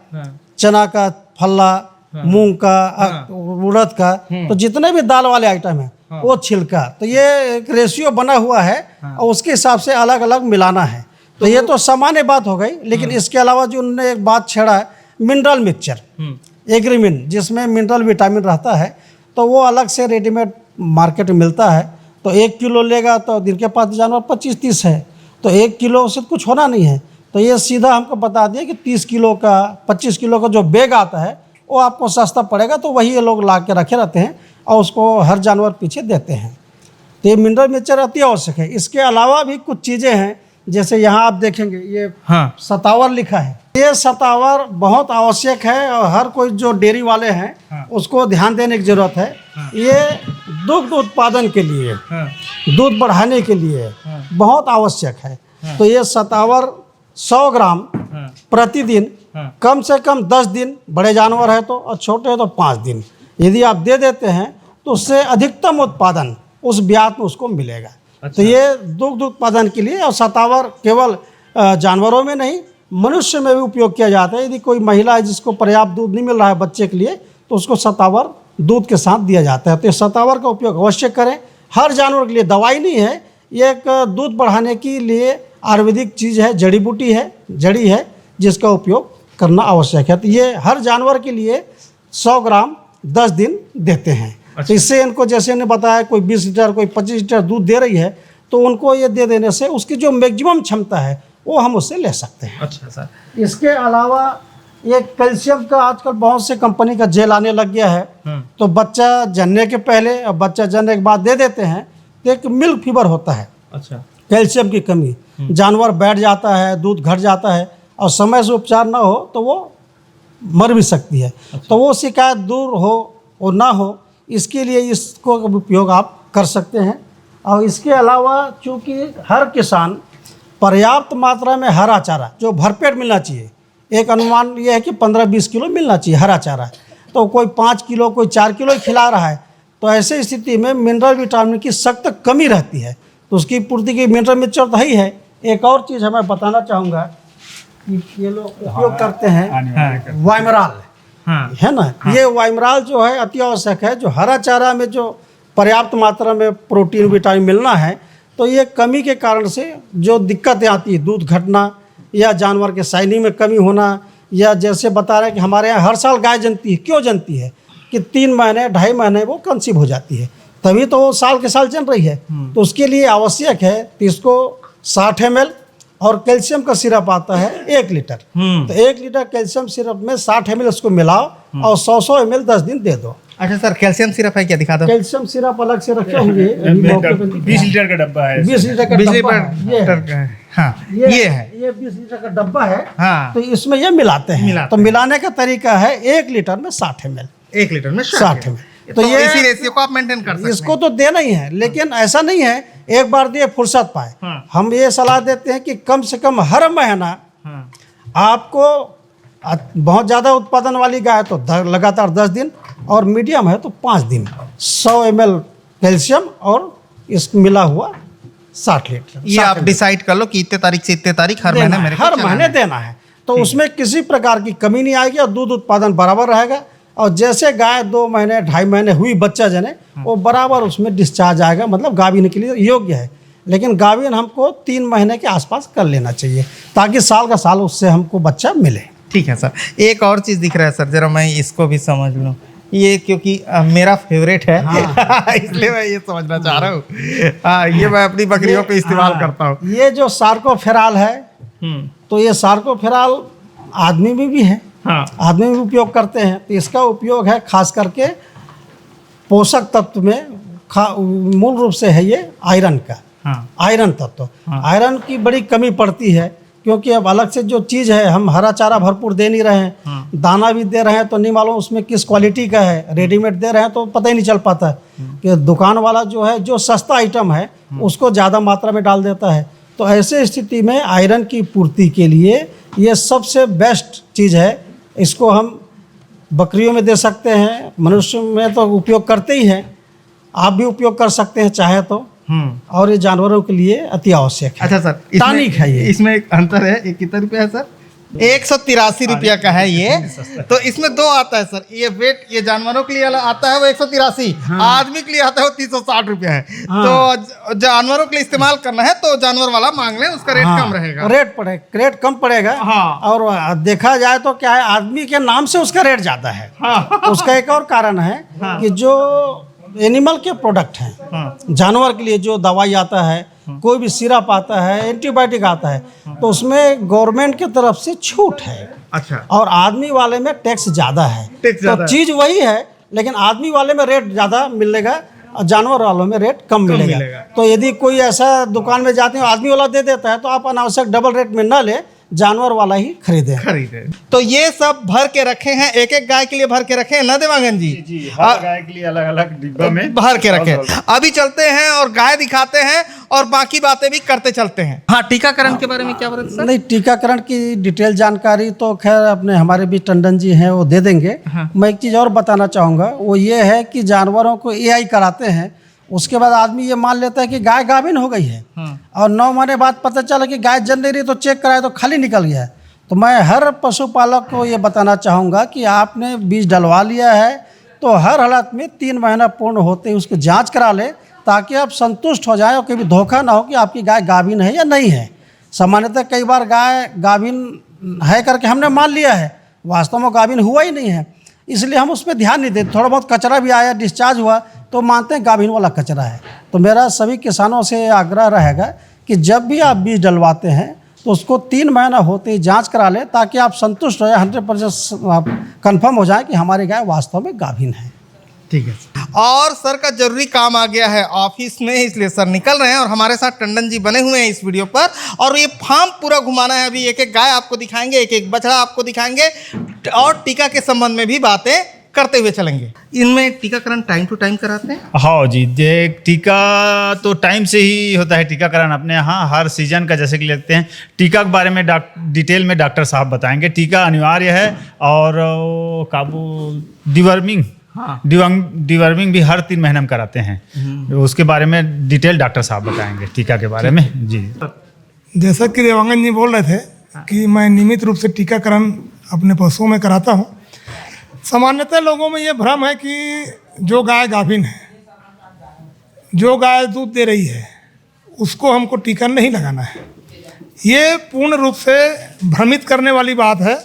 चना का फल्ला, मूंग का, उड़द का, तो जितने भी दाल वाले आइटम है वो छिलका। तो ये एक रेशियो बना हुआ है और उसके हिसाब से अलग अलग मिलाना है। तो ये तो सामान्य बात हो गई, लेकिन इसके अलावा जो उन्होंने एक बात छेड़ा है, मिनरल मिक्सचर, एग्रीमिन, जिसमें मिनरल विटामिन रहता है, तो वो अलग से रेडीमेड मार्केट में मिलता है। तो 1 किलो लेगा तो दिन के पास जानवर 25-30 है, तो 1 किलो से कुछ होना नहीं है। तो ये सीधा हमको बता दिया कि 30 किलो का 25 किलो का जो बैग आता है वो आपको सस्ता पड़ेगा, तो वही ये लोग ला के रखे रहते हैं और उसको हर जानवर पीछे देते हैं। तो ये मिनरल मिक्सचर अति आवश्यक है। इसके अलावा भी कुछ चीज़ें हैं, जैसे यहाँ आप देखेंगे ये सतावर लिखा है, ये सतावर बहुत आवश्यक है और हर कोई जो डेयरी वाले हैं उसको ध्यान देने की जरूरत है। ये दुग्ध उत्पादन के लिए, दूध बढ़ाने के लिए बहुत आवश्यक है। तो ये सतावर 100 ग्राम प्रतिदिन, कम से कम 10 दिन, बड़े जानवर है तो, और छोटे हैं तो 5 दिन यदि आप दे देते हैं तो उससे अधिकतम उत्पादन उस ब्याज में उसको मिलेगा। अच्छा। तो ये दुग्ध उत्पादन के लिए, और सतावर केवल जानवरों में नहीं मनुष्य में भी उपयोग किया जाता है। यदि कोई महिला है जिसको पर्याप्त दूध नहीं मिल रहा है बच्चे के लिए, तो उसको सतावर दूध के साथ दिया जाता है। तो ये सतावर का उपयोग अवश्य करें, हर जानवर के लिए, दवाई नहीं है, ये एक दूध बढ़ाने के लिए आयुर्वेदिक चीज़ है, जड़ी बूटी है, जड़ी है, जिसका उपयोग करना आवश्यक है। तो ये हर जानवर के लिए 100 ग्राम 10 दिन देते हैं। अच्छा। तो इससे इनको, जैसे ने बताया, कोई 20 लीटर कोई 25 लीटर दूध दे रही है, तो उनको ये दे देने से उसकी जो मैक्सिमम क्षमता है वो हम उससे ले सकते हैं। अच्छा सर। इसके अलावा ये कैल्शियम का आजकल बहुत से कंपनी का जेल आने लग गया है, तो बच्चा जनने के पहले और बच्चा जनने के बाद दे देते हैं, तो एक मिल्क फीवर होता है। अच्छा। कैल्शियम की कमी, जानवर बैठ जाता है, दूध घट जाता है और समय से उपचार ना हो तो वो मर भी सकती है। अच्छा। तो वो शिकायत दूर हो और ना हो, इसके लिए इसको उपयोग आप कर सकते हैं। और इसके अलावा चूँकि हर किसान पर्याप्त मात्रा में हरा चारा जो भरपेट मिलना चाहिए, एक अनुमान ये है कि 15-20 किलो मिलना चाहिए हरा चारा, तो कोई 5 किलो कोई 4 किलो ही खिला रहा है, तो ऐसे स्थिति में मिनरल विटामिन की सख्त कमी रहती है। तो उसकी पूर्ति की मिनरल मिक्सचर तो ही है। एक और चीज़ मैं बताना चाहूँगा कि ये लोग उपयोग करते हैं वाइमराल। हाँ। है ना। ये वाइमराल जो है अति आवश्यक है। जो हरा चारा में जो पर्याप्त मात्रा में प्रोटीन विटामिन मिलना है, तो ये कमी के कारण से जो दिक्कतें आती है, दूध घटना या जानवर के साइनिंग में कमी होना, या जैसे बता रहे हैं कि हमारे यहाँ हर साल गाय जनती है। क्यों जनती है कि 3 महीने 2.5 महीने वो कंसीव हो जाती है, तभी तो वो साल के साल जन रही है। तो उसके लिए आवश्यक है कि इसको 60 ml और कैल्शियम का सिरप आता है 1 लीटर। तो 1 लीटर कैल्शियम सिरप में 60 ml उसको मिलाओ और 100 ml 10 दिन दे दो। अच्छा सर, कैल्शियम सिरप है क्या, दिखा दो। कैल्शियम सिरप अलग से रखे होंगे, 20 लीटर का डब्बा है। 20 लीटर का बिजली डब्बा पर है। ये है। हाँ, ये है। ये 20 लीटर का डब्बा है। हाँ। तो इसमें ये मिलाते हैं। तो मिलाने का तरीका है 1 लीटर में 60 ml। 1 लीटर में 60 ml। तो ये इसी रेशियो को आप मेंटेन कर सकते हैं। इसको तो देना ही है, लेकिन ऐसा नहीं है एक बार दिए फुर्सत पाए। हाँ। हम ये सलाह देते हैं कि कम से कम हर महीना हाँ। आपको बहुत ज़्यादा उत्पादन वाली गाय तो लगातार 10 दिन, और मीडियम है तो 5 दिन 100 ml कैल्शियम और इस मिला हुआ 60 लीटर। ये आप डिसाइड कर लो कि इतने तारीख से इतने तारीख हर महीने मेरे को हर चलाना महीने है। देना है। तो उसमें किसी प्रकार की कमी नहीं आएगी और दूध उत्पादन बराबर रहेगा। और जैसे गाय 2 महीने 2.5 महीने हुई बच्चा जने, वो बराबर उसमें डिस्चार्ज आएगा, मतलब गाभिन के लिए योग्य है। लेकिन गाभिन हमको 3 महीने के आसपास कर लेना चाहिए, ताकि साल का साल उससे हमको बच्चा मिले। ठीक है सर, एक और चीज़ दिख रहा है सर, जरा मैं इसको भी समझ लूँ। ये क्योंकि मेरा फेवरेट है। हाँ। इसलिए मैं ये समझना चाह रहा हूँ। हाँ, ये मैं अपनी बकरियों पे इस्तेमाल करता हूँ। ये जो सार्कोफेराल है, तो ये सार्कोफेराल आदमी में भी है। हाँ। आदमी भी उपयोग करते हैं। तो इसका उपयोग है खास करके पोषक तत्व में, मूल रूप से है ये आयरन का। हाँ। आयरन तत्व। आयरन की बड़ी कमी पड़ती है, क्योंकि अब अलग से जो चीज़ है, हम हरा चारा भरपूर दे नहीं रहे हैं, दाना भी दे रहे हैं तो नहीं मालूम उसमें किस क्वालिटी का है, रेडीमेड दे रहे हैं तो पता ही नहीं चल पाता है कि दुकान वाला जो है जो सस्ता आइटम है उसको ज़्यादा मात्रा में डाल देता है। तो ऐसे स्थिति में आयरन की पूर्ति के लिए ये सबसे बेस्ट चीज़ है। इसको हम बकरियों में दे सकते हैं, मनुष्य में तो उपयोग करते ही हैं, आप भी उपयोग कर सकते हैं चाहे तो। और ये जानवरों के लिए अति आवश्यक है। अच्छा सर, टॉनिक है ये। इसमें एक अंतर है। ये कितना रुपया है सर? 183 रुपया का है ये। तो इसमें 2 आता है सर। ये वेट, ये जानवरों के लिए आता है वो 183, आदमी के लिए आता है वो 360 रुपया है। तो जानवरों के लिए इस्तेमाल करना है तो जानवर वाला मांग लें, उसका रेट कम रहेगा। रेट कम पड़ेगा। हाँ। और देखा जाए तो क्या है, आदमी के नाम से उसका रेट ज़्यादा है। हाँ। उसका एक और कारण है कि जो एनिमल के प्रोडक्ट हैं, जानवर के लिए जो दवाई आता है, कोई भी सिरप आता है, एंटीबायोटिक आता है, तो उसमें गवर्नमेंट की तरफ से छूट है। अच्छा। और आदमी वाले में टैक्स ज़्यादा है। टैक्स ज़्यादा तो है। चीज़ वही है, लेकिन आदमी वाले में रेट ज़्यादा मिलेगा और जानवर वालों में रेट कम मिलेगा। तो यदि कोई ऐसा दुकान में जाते हैं आदमी वाला दे देता है, तो आप अनावश्यक डबल रेट में न ले, जानवर वाला ही खरीदे। तो ये सब भर के रखे हैं, एक एक गाय के लिए भर के रखे हैं ना देवांगन जी? जी, हर गाय के लिए अलग अलग डिब्बा में भर के रखे। अभी चलते हैं और गाय दिखाते हैं और बाकी बातें भी करते चलते हैं। हाँ, टीकाकरण के बारे में क्या बताते सर? नहीं, टीकाकरण की डिटेल जानकारी तो खैर अपने हमारे भी टंडन जी हैं, वो दे देंगे। मैं एक चीज़ और बताना चाहूँगा, वो ये है कि जानवरों को एआई कराते हैं, उसके बाद आदमी ये मान लेता है कि गाय गाभिन हो गई है, और 9 महीने बाद पता चला कि गाय जन नहीं रही, तो चेक कराए तो खाली निकल गया है। तो मैं हर पशुपालक को ये बताना चाहूँगा कि आपने बीज डलवा लिया है तो हर हालत में 3 महीना पूर्ण होते ही उसको जांच करा ले, ताकि आप संतुष्ट हो जाएं और कभी धोखा ना हो कि आपकी गाय गाभिन है या नहीं है। सामान्यतः कई बार गाय गाभिन है करके हमने मान लिया है, वास्तव में गाभिन हुआ ही नहीं है, इसलिए हम उस पर ध्यान नहीं देते। थोड़ा बहुत कचरा भी आया, डिस्चार्ज हुआ, तो मानते हैं गाभिन वाला कचरा है। तो मेरा सभी किसानों से आग्रह रहेगा कि जब भी आप बीज डलवाते हैं तो उसको 3 महीना होते ही जांच करा लें, ताकि आप संतुष्ट हो जाए, 100% कन्फर्म हो जाए कि हमारी गाय वास्तव में गाभिन है। ठीक है। और सर का जरूरी काम आ गया है ऑफिस में, इसलिए सर निकल रहे हैं और हमारे साथ टंडन जी बने हुए हैं इस वीडियो पर। और ये फार्म पूरा घुमाना है। अभी एक एक गाय आपको दिखाएंगे, एक एक बछड़ा आपको दिखाएंगे और टीका के संबंध में भी बातें करते हुए चलेंगे। इनमें टीकाकरण टाइम टू टाइम कराते हैं? हाँ जी, टीका तो टाइम से ही होता है टीकाकरण अपने यहाँ, हर सीजन का जैसे कि लेते हैं। टीका के बारे में डिटेल में डॉक्टर साहब बताएंगे। टीका अनिवार्य है, और काबू डिवर्मिंग, हाँ, डिवर्मिंग भी हर 3 महीने में कराते हैं। उसके बारे में डिटेल डॉक्टर साहब बताएंगे टीका के बारे में। जी, जैसा कि देवांगन जी बोल रहे थे कि मैं नियमित रूप से टीकाकरण अपने पशुओं में कराता हूँ। सामान्यतः लोगों में ये भ्रम है कि जो गाय गाभिन है, जो गाय दूध दे रही है, उसको हमको टीका नहीं लगाना है। ये पूर्ण रूप से भ्रमित करने वाली बात है।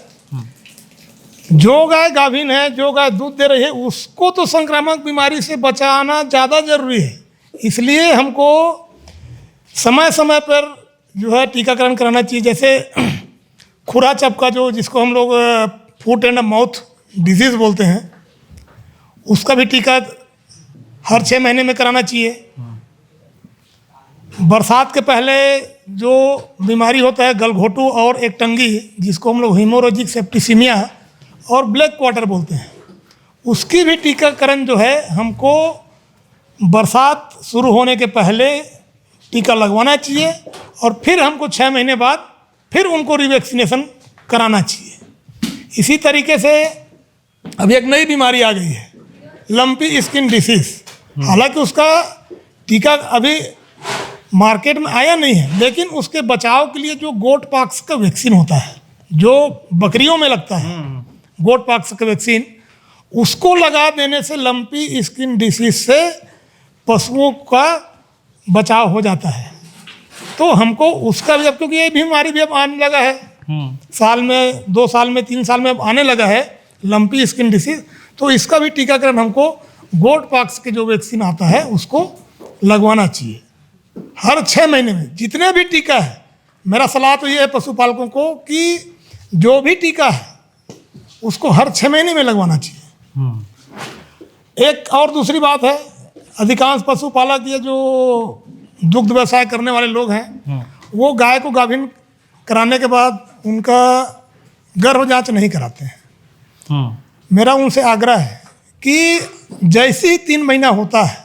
जो गाय गाभिन है, जो गाय दूध दे रही है, उसको तो संक्रामक बीमारी से बचाना ज़्यादा जरूरी है। इसलिए हमको समय समय पर जो है टीकाकरण कराना चाहिए। जैसे खुरा चपका, जो जिसको हम लोग फुट एंड माउथ डिजीज़ बोलते हैं, उसका भी टीका हर 6 महीने में कराना चाहिए। बरसात के पहले जो बीमारी होता है गलघोटू और एक टंगी, जिसको हम लोग हीमोरेजिक सेप्टिसीमिया और ब्लैक क्वार्टर बोलते हैं, उसकी भी टीकाकरण जो है हमको बरसात शुरू होने के पहले टीका लगवाना चाहिए और फिर हमको 6 महीने बाद फिर उनको रिवैक्सीनेशन कराना चाहिए। इसी तरीके से अब एक नई बीमारी आ गई है, लंपी स्किन डिसीज। हालांकि उसका टीका अभी मार्केट में आया नहीं है, लेकिन उसके बचाव के लिए जो गोट पॉक्स का वैक्सीन होता है, जो बकरियों में लगता है, गोट पॉक्स का वैक्सीन, उसको लगा देने से लंपी स्किन डिसीज से पशुओं का बचाव हो जाता है। तो हमको उसका भी, अब क्योंकि ये बीमारी भी अब आने लगा है, साल में 2 साल में 3 साल में अब आने लगा है लंपी स्किन डिसीज, तो इसका भी टीकाकरण हमको गोट पॉक्स के जो वैक्सीन आता है उसको लगवाना चाहिए हर 6 महीने में। जितने भी टीका है, मेरा सलाह तो ये है पशुपालकों को कि जो भी टीका है उसको हर 6 महीने में लगवाना चाहिए। एक और दूसरी बात है, अधिकांश पशुपालक, ये जो दुग्ध व्यवसाय करने वाले लोग हैं, वो गाय को गाभिन कराने के बाद उनका गर्भ जांच नहीं कराते हैं। मेरा उनसे आग्रह है कि जैसे ही 3 महीना होता है,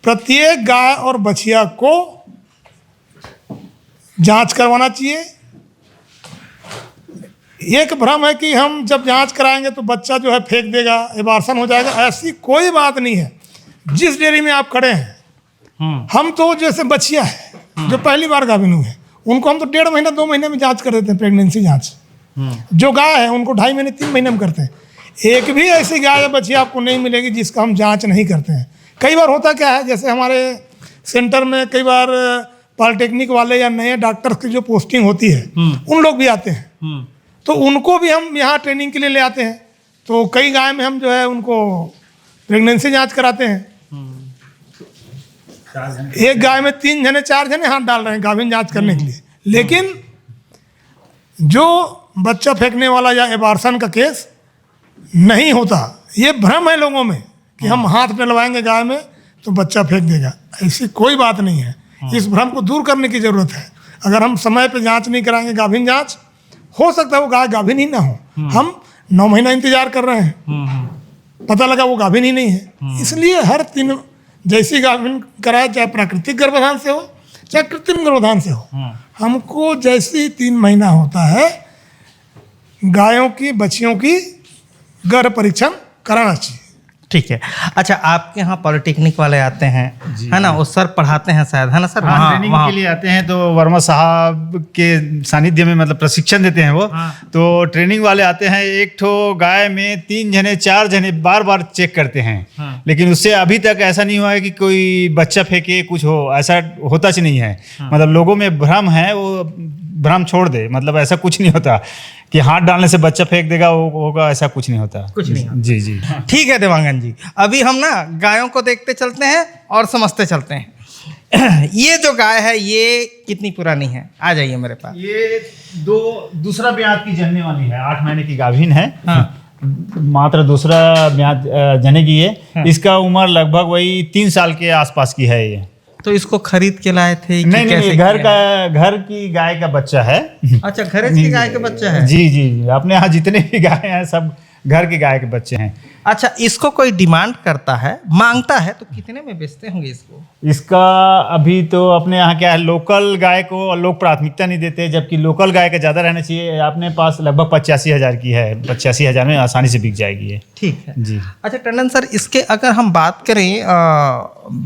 प्रत्येक गाय और बछिया को जांच करवाना चाहिए। एक भ्रम है कि हम जब जांच कराएंगे तो बच्चा जो है फेंक देगा, एबार्सन हो जाएगा। ऐसी कोई बात नहीं है। जिस डेयरी में आप खड़े हैं, हम तो जैसे बछिया है जो पहली बार गाभिन हुए, उनको हम तो 1.5 महीना 2 महीने में जांच कर देते हैं, प्रेगनेंसी जांच। जो गाय है उनको 2.5 महीने 3 महीने में करते हैं। एक भी ऐसी गाय या बछिया आपको नहीं मिलेगी जिसका हम जांच नहीं करते हैं। कई बार होता क्या है, जैसे हमारे सेंटर में कई बार पॉलिटेक्निक वाले या नए डॉक्टर्स की जो पोस्टिंग होती है, उन लोग भी आते हैं, तो उनको भी हम यहाँ ट्रेनिंग के लिए ले आते हैं। तो कई गाय में हम जो है उनको प्रेगनेंसी जांच कराते हैं। एक गाय में 3 जने 4 जने हाथ डाल रहे हैं गाभिन जांच करने के लिए, लेकिन जो बच्चा फेंकने वाला या एबार्सन का केस नहीं होता। ये भ्रम है लोगों में कि हम हाथ डलवाएंगे गाय में तो बच्चा फेंक देगा। ऐसी कोई बात नहीं है। इस भ्रम को दूर करने की ज़रूरत है। अगर हम समय पे जांच नहीं कराएंगे गाभिन जांच, हो सकता है वो गाय गाभिन ही ना हो। हम 9 महीना इंतजार कर रहे हैं, पता लगा वो गाभिन ही नहीं है। इसलिए हर 3 जैसी गाभिन कराए, चाहे प्राकृतिक गर्भाधान से हो चाहे कृत्रिम गर्भाधान से हो, हमको जैसी 3 महीना होता है गायों की, बच्चियों की गर्भ परीक्षण कराना चाहिए। ठीक है। अच्छा, आपके यहाँ पॉलिटेक्निक वाले आते हैं, है ना? वो सर पढ़ाते हैं शायद, है ना सर? हाँ, ट्रेनिंग के लिए आते हैं तो वर्मा साहब के सानिध्य में मतलब प्रशिक्षण देते हैं वो। तो ट्रेनिंग वाले आते हैं, एक ठो गाय में 3 जने 4 जने बार बार चेक करते हैं, लेकिन उससे अभी तक ऐसा नहीं हुआ है कि कोई बच्चा फेंके कुछ हो, ऐसा होता ही नहीं है। मतलब लोगों में भ्रम है, वो भ्रम छोड़ दे। मतलब ऐसा कुछ नहीं होता कि हाथ डालने से बच्चा फेंक देगा वो होगा, ऐसा कुछ नहीं होता। कुछ नहीं होता। जी जी ठीक है देवांगन जी, अभी हम ना गायों को देखते चलते हैं और समझते चलते हैं। ये जो गाय है ये कितनी पुरानी है? आ जाइए मेरे पास। ये दूसरा ब्याज की जनने वाली है, 8 महीने की गाभिन है। मात्र दूसरा ब्याज जनेगी ये। इसका उम्र लगभग वही 3 साल के आसपास की है ये। तो इसको खरीद के लाए थे? नहीं, घर की गाय का बच्चा है। अच्छा, घर की गाय का बच्चा है? जी जी, अपने यहाँ जितने भी गाय हैं सब घर की गाय के बच्चे हैं। अच्छा, इसको कोई डिमांड करता है, मांगता है तो कितने में बेचते होंगे इसको? इसका अभी तो अपने यहाँ क्या है, लोकल गाय को लोग प्राथमिकता नहीं देते, जबकि लोकल गाय का ज़्यादा रहना चाहिए। अपने पास लगभग 85,000 की है, 85,000 में आसानी से बिक जाएगी ये। ठीक है जी। अच्छा टंडन सर, इसके अगर हम बात करें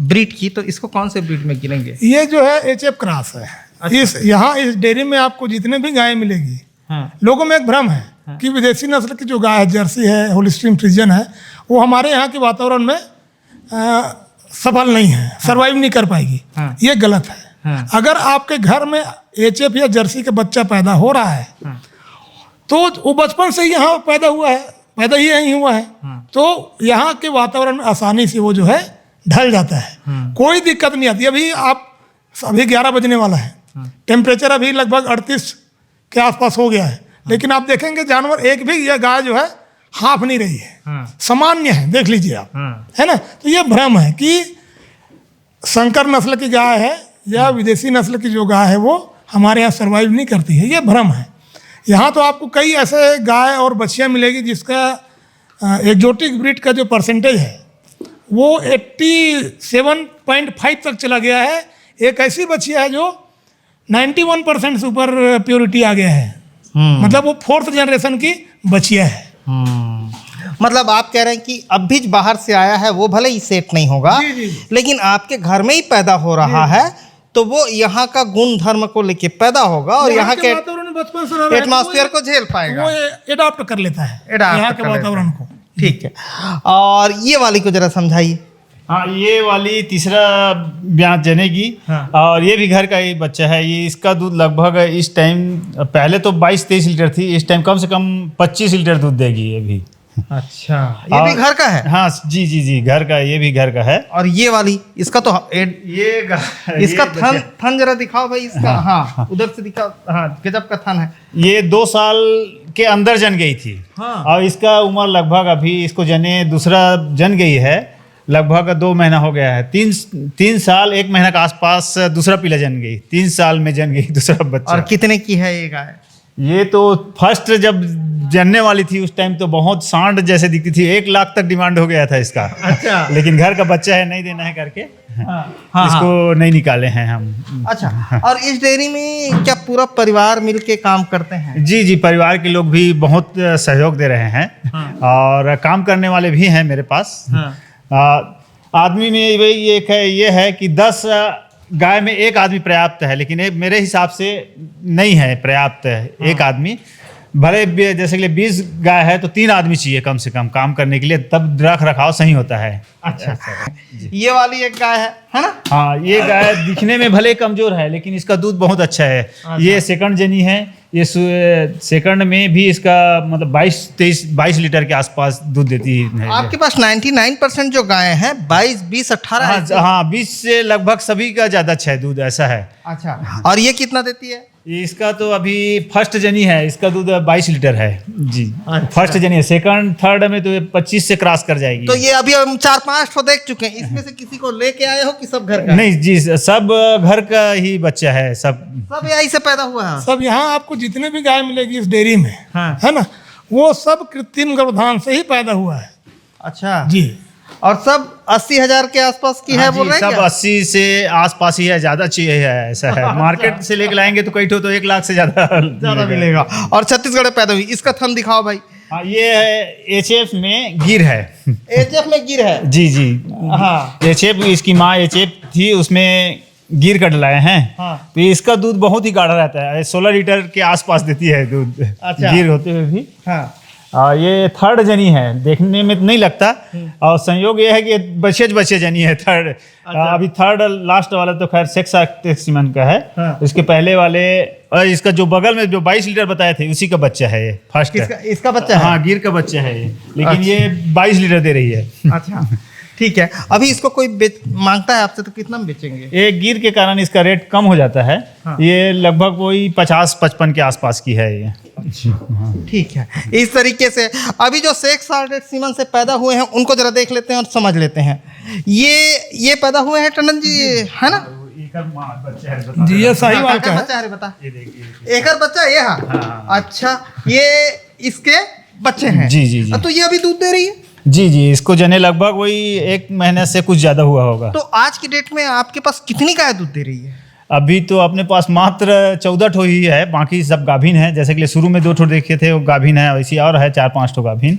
ब्रीड की, तो इसको कौन से ब्रीड में गिनेंगे? ये जो है HF क्रॉस है। इस डेयरी में आपको जितने भी गाय मिलेगी लोगों में एक भ्रम है कि विदेशी नस्ल की जो गाय है, जर्सी है, होल्स्टीन फ्रीजियन है, वो हमारे यहाँ के वातावरण में सफल नहीं है, सरवाइव नहीं कर पाएगी। ये गलत है। अगर आपके घर में एचएफ या जर्सी का बच्चा पैदा हो रहा है तो वो बचपन से यहाँ पैदा हुआ है, पैदा ही यहीं हुआ है, तो यहाँ के वातावरण में आसानी से वो जो है ढल जाता है, कोई दिक्कत नहीं आती। अभी 11 बजने वाला है, टेम्परेचर अभी लगभग 38 के आसपास हो गया है, लेकिन आप देखेंगे जानवर एक भी, यह गाय जो है हाँफ नहीं रही है, सामान्य है, देख लीजिए आप, है ना। तो ये भ्रम है कि संकर नस्ल की गाय है या विदेशी नस्ल की जो गाय है वो हमारे यहाँ सर्वाइव नहीं करती है, ये भ्रम है। यहाँ तो आपको कई ऐसे गाय और बच्चियाँ मिलेगी जिसका एक्जोटिक ब्रीड का जो परसेंटेज है वो 87.5 तक चला गया है। एक ऐसी बच्चिया है जो 91% से ऊपर प्योरिटी आ गया है, मतलब वो 4th जनरेशन की बच्चिया है। मतलब आप कह रहे हैं कि अब भी बाहर से आया है वो भले ही सेट नहीं होगा, लेकिन आपके घर में ही पैदा हो रहा है तो वो यहाँ का गुण धर्म को लेके पैदा होगा और यहाँ के बचपन से एटमॉस्फेयर को झेल पाएगा, वो एडॉप्ट कर लेता है यहाँ के वातावरण को। ठीक है, और ये वाली को जरा समझाइए। हाँ, ये वाली तीसरा ब्याज जनेगी। और ये भी घर का ही बच्चा है। ये इसका दूध लगभग इस टाइम, पहले तो 22-23 लीटर थी, इस टाइम कम से कम 25 लीटर दूध देगी ये भी। अच्छा, ये भी घर का है? हाँ जी जी जी, घर का, ये भी घर का है। और ये वाली, इसका तो इसका थन जरा दिखाओ भाई इसका। हाँ, उधर से दिखाओ। हाँ, गजब का थन है। ये 2 साल के अंदर जन गई थी। और इसका उम्र लगभग, अभी इसको जने दूसरा जन गई है, लगभग 2 महीना हो गया है। 3 साल 1 महीना के आसपास दूसरा पीला जन गई, 3 साल में जन गई दूसरा बच्चा। और कितने की है ये गाय? ये तो फर्स्ट जब जनने वाली थी उस टाइम तो बहुत सांड जैसे दिखती थी, 1 लाख तक डिमांड हो गया था इसका। अच्छा। लेकिन घर का बच्चा है, नहीं देना है करके इसको नहीं निकाले हैं हम। अच्छा, और इस डेयरी में क्या पूरा परिवार मिलके काम करते हैं? जी जी, परिवार के लोग भी बहुत सहयोग दे रहे हैं। और काम करने वाले भी हैं मेरे पास। आदमी में वही एक है, ये है कि 10 गाय में 1 आदमी पर्याप्त है, लेकिन मेरे हिसाब से नहीं है पर्याप्त है 1 आदमी। भले जैसे कि 20 गाय है तो 3 आदमी चाहिए कम से कम काम करने के लिए, तब रख रखाव सही होता है। अच्छा, ये वाली एक गाय है ना? हाँ, ये गाय दिखने में भले कमजोर है लेकिन इसका दूध बहुत अच्छा है। ये सेकंड जनी है, ये सेकंड में भी इसका मतलब 22 लीटर के आसपास दूध देती है। आपके पास 99% जो गाय हैं 22, 20, 18 हाँ 20 से लगभग सभी का ज्यादा अच्छा है दूध, ऐसा है। अच्छा, और ये कितना देती है? इसका तो अभी फर्स्ट जनी है, इसका दूध 22 लीटर है जी। फर्स्ट जनी है, सेकंड थर्ड में तो 25 से क्रॉस कर जाएगी। तो ये अभी हम 4-5 तो देख चुके हैं, इसमें से किसी को लेके आए हो कि सब घर का? नहीं जी, सब घर का ही बच्चा है, सब यहीं से पैदा हुआ है। सब यहाँ आपको जितने भी गाय मिलेगी इस डेयरी में, है ना, वो सब कृत्रिम गर्भधान से ही पैदा हुआ है। अच्छा जी, और सब 80,000 के आसपास की है बोल रहे हैं? सब 80 से आसपास ही है, ज्यादा चाहिए है, ऐसा है। मार्केट से लेके लाएंगे तो कई ठो तो 1 लाख से ज्यादा मिलेगा। और छत्तीसगढ़ में पैदा हुई, इसका थन दिखाओ भाई। हाँ, ये है HF में गिर है। HF में गिर है? जी जी, हाँ। HF, इसकी माँ HF थी, उसमें गिर कर डलाए हैं। तो इसका दूध बहुत ही गाढ़ा रहता है, 16 लीटर के आसपास देती है दूध। अच्छा। गिर होते हुए भी। हाँ। ये थर्ड जनी है, देखने में तो नहीं लगता। और संयोग ये है कि बच्चे जनी है थर्ड। अभी थर्ड लास्ट वाला तो खैर सेक्स सीमन का है। इसके पहले वाले, इसका जो बगल में जो 22 लीटर बताए थे उसी का बच्चा है ये फर्स्ट। इसका बच्चा है? हाँ, गिर का बच्चा है ये, लेकिन ये 22 लीटर दे रही है। अच्छा, ठीक है। अभी इसको कोई मांगता है आपसे तो कितना में बेचेंगे? ये गिर के कारण इसका रेट कम हो जाता है। ये लगभग वही 50-55 के आसपास की है ये। ठीक है, इस तरीके से अभी जो सेक्स हार्टेड सीमन से पैदा हुए हैं उनको जरा देख लेते हैं और समझ लेते हैं। ये पैदा हुए हैं टंडन जी, है ना? जी, ये साहिवाल का बच्चा है, बता। एक बच्चा ये? हाँ। अच्छा, ये इसके बच्चे हैं? जी जी जी। तो ये अभी दूध दे रही है? जी जी, इसको जने लगभग वही 1 महीने से कुछ ज्यादा हुआ होगा। तो आज की डेट में आपके पास कितनी गाय दूध दे रही है? अभी तो अपने पास मात्र 14 ठो ही है, बाकी सब गाभिन है। जैसे कि शुरू में 2 ठो देखे थे वो गाभिन है, वैसी और है 4-5 ठो गाभिन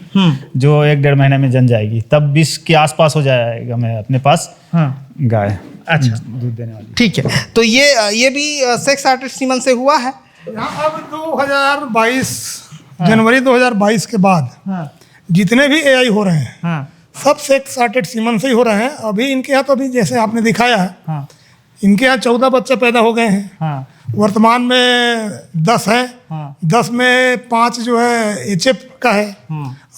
जो 1-1.5 महीने में जन जाएगी, तब 20 के आसपास हो जाएगा मैं अपने पास गाय। अच्छा, दूध देने वाली। ठीक है, तो ये भी सेक्स हार्टेड सीमन से हुआ है? यहाँ अब 2022 जनवरी 2022 के बाद हाँ जितने भी एआई हो रहे हैं हाँ सब सेक्स स्टार्टेड सीमन से ही हो रहे हैं। अभी इनके यहाँ तो अभी जैसे आपने दिखाया है हाँ इनके यहाँ 14 बच्चे पैदा हो गए हैं। हाँ वर्तमान में 10 हैं। हाँ 10 में 5 जो है एचएफ का है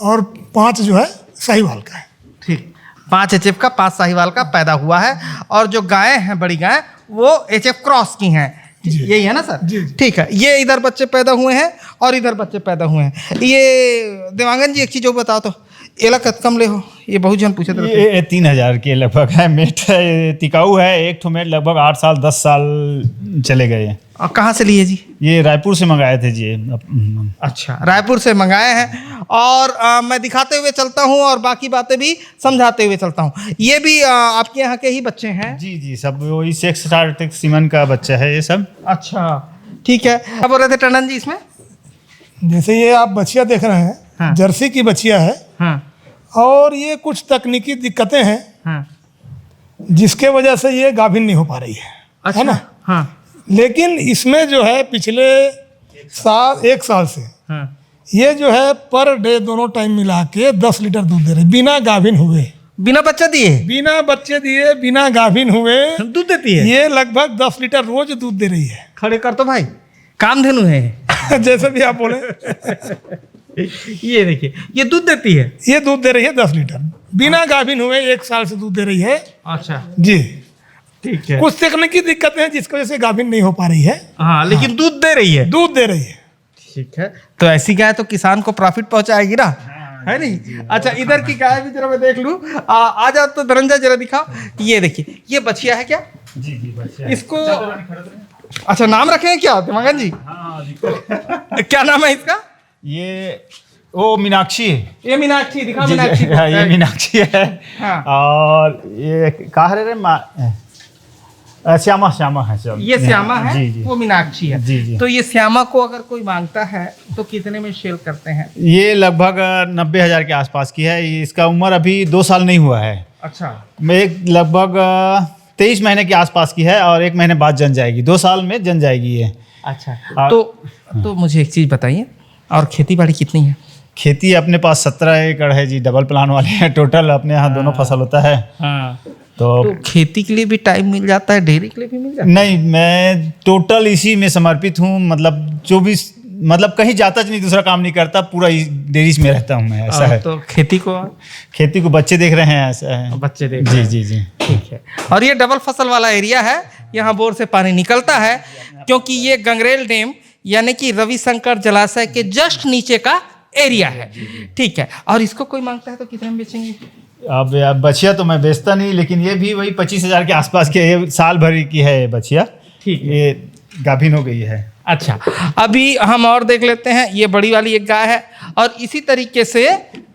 और 5 जो है साहिवाल का है। ठीक, 5 HF का 5 साहिवाल का पैदा हुआ है और जो गायें हैं बड़ी गायें वो HF क्रॉस की हैं। यही है ना सर? जी। ठीक है, ये इधर बच्चे पैदा हुए हैं और इधर बच्चे पैदा हुए हैं। ये देवांगन जी एक चीज़ जो बताओ तो एला कम ले हो, ये बहुत जन पूछे थे। ये 3000 के लगभग है। मेट है, ये टिकाऊ है। एक ठो मेट लगभग 8 साल 10 साल चले गए हैं। और कहाँ से लिए जी? ये रायपुर से मंगाए थे जी। अच्छा, रायपुर से मंगाए हैं। और मैं दिखाते हुए चलता हूँ और बाकी बातें भी समझाते हुए चलता हूँ। ये भी आपके यहाँ के ही बच्चे हैं? जी जी, सब वही सेक्स स्टार्टेड सीमन का बच्चा है ये सब। अच्छा, ठीक है। क्या बोल रहे थे टंडन जी इसमें? जैसे ये आप बछिया देख रहे हैं हाँ। जर्सी की बछिया है हाँ और ये कुछ तकनीकी दिक्कतें हैं हाँ जिसके वजह से ये गाभिन नहीं हो पा रही है। अच्छा, है ना? हाँ लेकिन इसमें जो है पिछले एक साल से हाँ ये जो है पर डे दोनों टाइम मिला के 10 लीटर दूध दे रहे बिना गाभिन हुए। बिना बच्चा दिए बिना बच्चे दिए बिना गाभिन हुए दूध देती है? ये लगभग 10 लीटर रोज दूध दे रही है। खड़े कर तो भाई, कामधेनु है। जैसे भी आप बोले ये देखिए, ये दूध देती है? ये दूध दे रही है 10 लीटर बिना गाभिन हुए। 1 साल से दूध दे रही है। अच्छा, जी। ठीक है। कुछ तकनीकी दिक्कतें हैं जिसकी वजह से गाभिन नहीं हो पा रही है। हाँ, लेकिन दूध दे रही है। दूध दे रही है। ठीक है, तो ऐसी गाय तो किसान को प्रॉफिट पहुंचाएगी ना, है नहीं? अच्छा, इधर की गाय भी जरा मैं देख लूं। आ जाओ तो धनंजय जरा दिखाओ। ये देखिए, ये बछिया है क्या? जी जी, बच्चा इसको अच्छा नाम रखे हैं क्या देवांगन जी? क्या नाम है इसका? ये वो मीनाक्षी है। ये मीनाक्षी, दिखा जी, मीनाक्षी को। हाँ, ये मीनाक्षी है। हाँ। और ये कहा रे श्यामा है सब। ये श्यामा है। जी जी, वो मीनाक्षी है। जी जी। तो ये श्यामा को अगर कोई मांगता है तो कितने में सेल करते हैं? ये लगभग 90,000 के आसपास की है। इसका उम्र अभी 2 साल नहीं हुआ है। अच्छा, एक लगभग 23 महीने के आसपास की है और 1 महीने बाद जन जाएगी। 2 साल में जन जाएगी ये। अच्छा। तो मुझे एक चीज़ बताइए, और खेती बाड़ी कितनी है? खेती अपने पास 17 एकड़ है जी। डबल प्लान वाले हैं। टोटल अपने यहाँ दोनों फसल होता है। हाँ। तो तो खेती के लिए भी टाइम मिल जाता है, डेयरी के लिए भी मिल जाता नहीं, मैं टोटल इसी में समर्पित हूँ। मतलब 24 मतलब कहीं जाता नहीं, दूसरा काम नहीं करता, पूरा डेयरी में रहता हूँ मैं। ऐसा है? है। तो खेती को बच्चे देख रहे हैं। ऐसा है, बच्चे देख जी जी जी। ठीक है। और ये डबल फसल वाला एरिया है, यहाँ बोर से पानी निकलता है क्योंकि ये गंगरेल डैम यानी कि रविशंकर जलाशय के जस्ट नीचे का एरिया है। ठीक है, और इसको कोई मांगता है तो कितने में बेचेंगे? अब बछिया तो मैं बेचता नहीं, लेकिन ये भी वही 25,000 के आसपास के। ये साल भर की है ये बछिया। ठीक है। ये गाभिन हो गई है। अच्छा, अभी हम और देख लेते हैं। ये बड़ी वाली एक गाय है और इसी तरीके से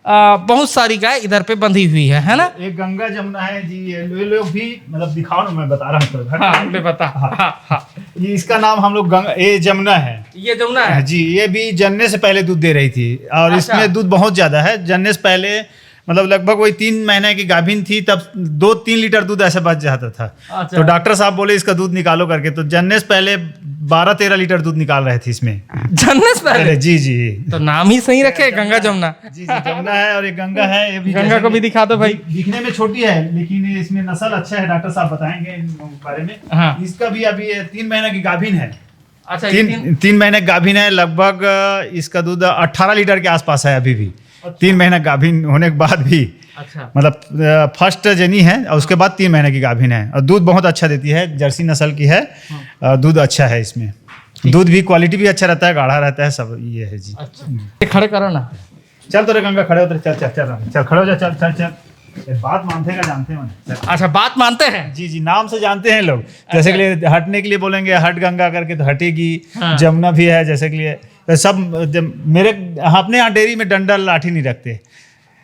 बहुत सारी गाय इधर पे बंधी हुई है ना? एक गंगा जमुना है जी। ये लोग भी मतलब दिखाओ ना, मैं बता रहा हूँ। हाँ, मैं बता। हाँ। ये इसका नाम हम लोग ये जमुना है। ये जमुना है जी। ये भी जनने से पहले दूध दे रही थी और अच्छा। इसमें दूध बहुत ज्यादा है। जनने से पहले मतलब लगभग वही 3 महीने की गाभिन थी, तब 2-3 लीटर दूध ऐसे बच जाता था। अच्छा। तो डॉक्टर साहब बोले इसका दूध निकालो करके, तो जनने से पहले 12-13 लीटर दूध निकाल रहे थे इसमें। जानने से पहले? जी जी। तो नाम ही सही रखे, गंगा जमुना। जी जी, जमुना है और एक गंगा है। ये भी गंगा को भी दिखा दो भाई। दिखने में छोटी है लेकिन इसमें नस्ल अच्छा है। डॉक्टर साहब बताएंगे इन बारे में। हाँ। इसका भी अभी 3 महीने की गाभिन है। अच्छा, 3 महीने गाभिन है। लगभग इसका दूध 18 लीटर के आसपास है अभी भी। 3 महीने गाभिन होने के बाद भी। अच्छा, मतलब फर्स्ट जनी है और उसके बाद 3 महीने की गाभिन है और दूध बहुत अच्छा देती है। जर्सी नस्ल की है। दूध अच्छा है इसमें। दूध भी क्वालिटी भी अच्छा रहता है, गाढ़ा रहता है, सब ये है जी। अच्छा, खड़े करो ना। चल तो रे गंगा, खड़े होते। चल चल चल चल, खड़े हो जा। चल चल चल। बात मानते का जानते हैं। अच्छा, बात मानते हैं। जी जी, नाम से जानते हैं लोग। जैसे के लिए हटने के लिए बोलेंगे हट गंगा करके तो हटेगी। हाँ। जमुना भी है जैसे के लिए। तो सब मेरे अपने यहाँ डेयरी में डंडा लाठी नहीं रखते।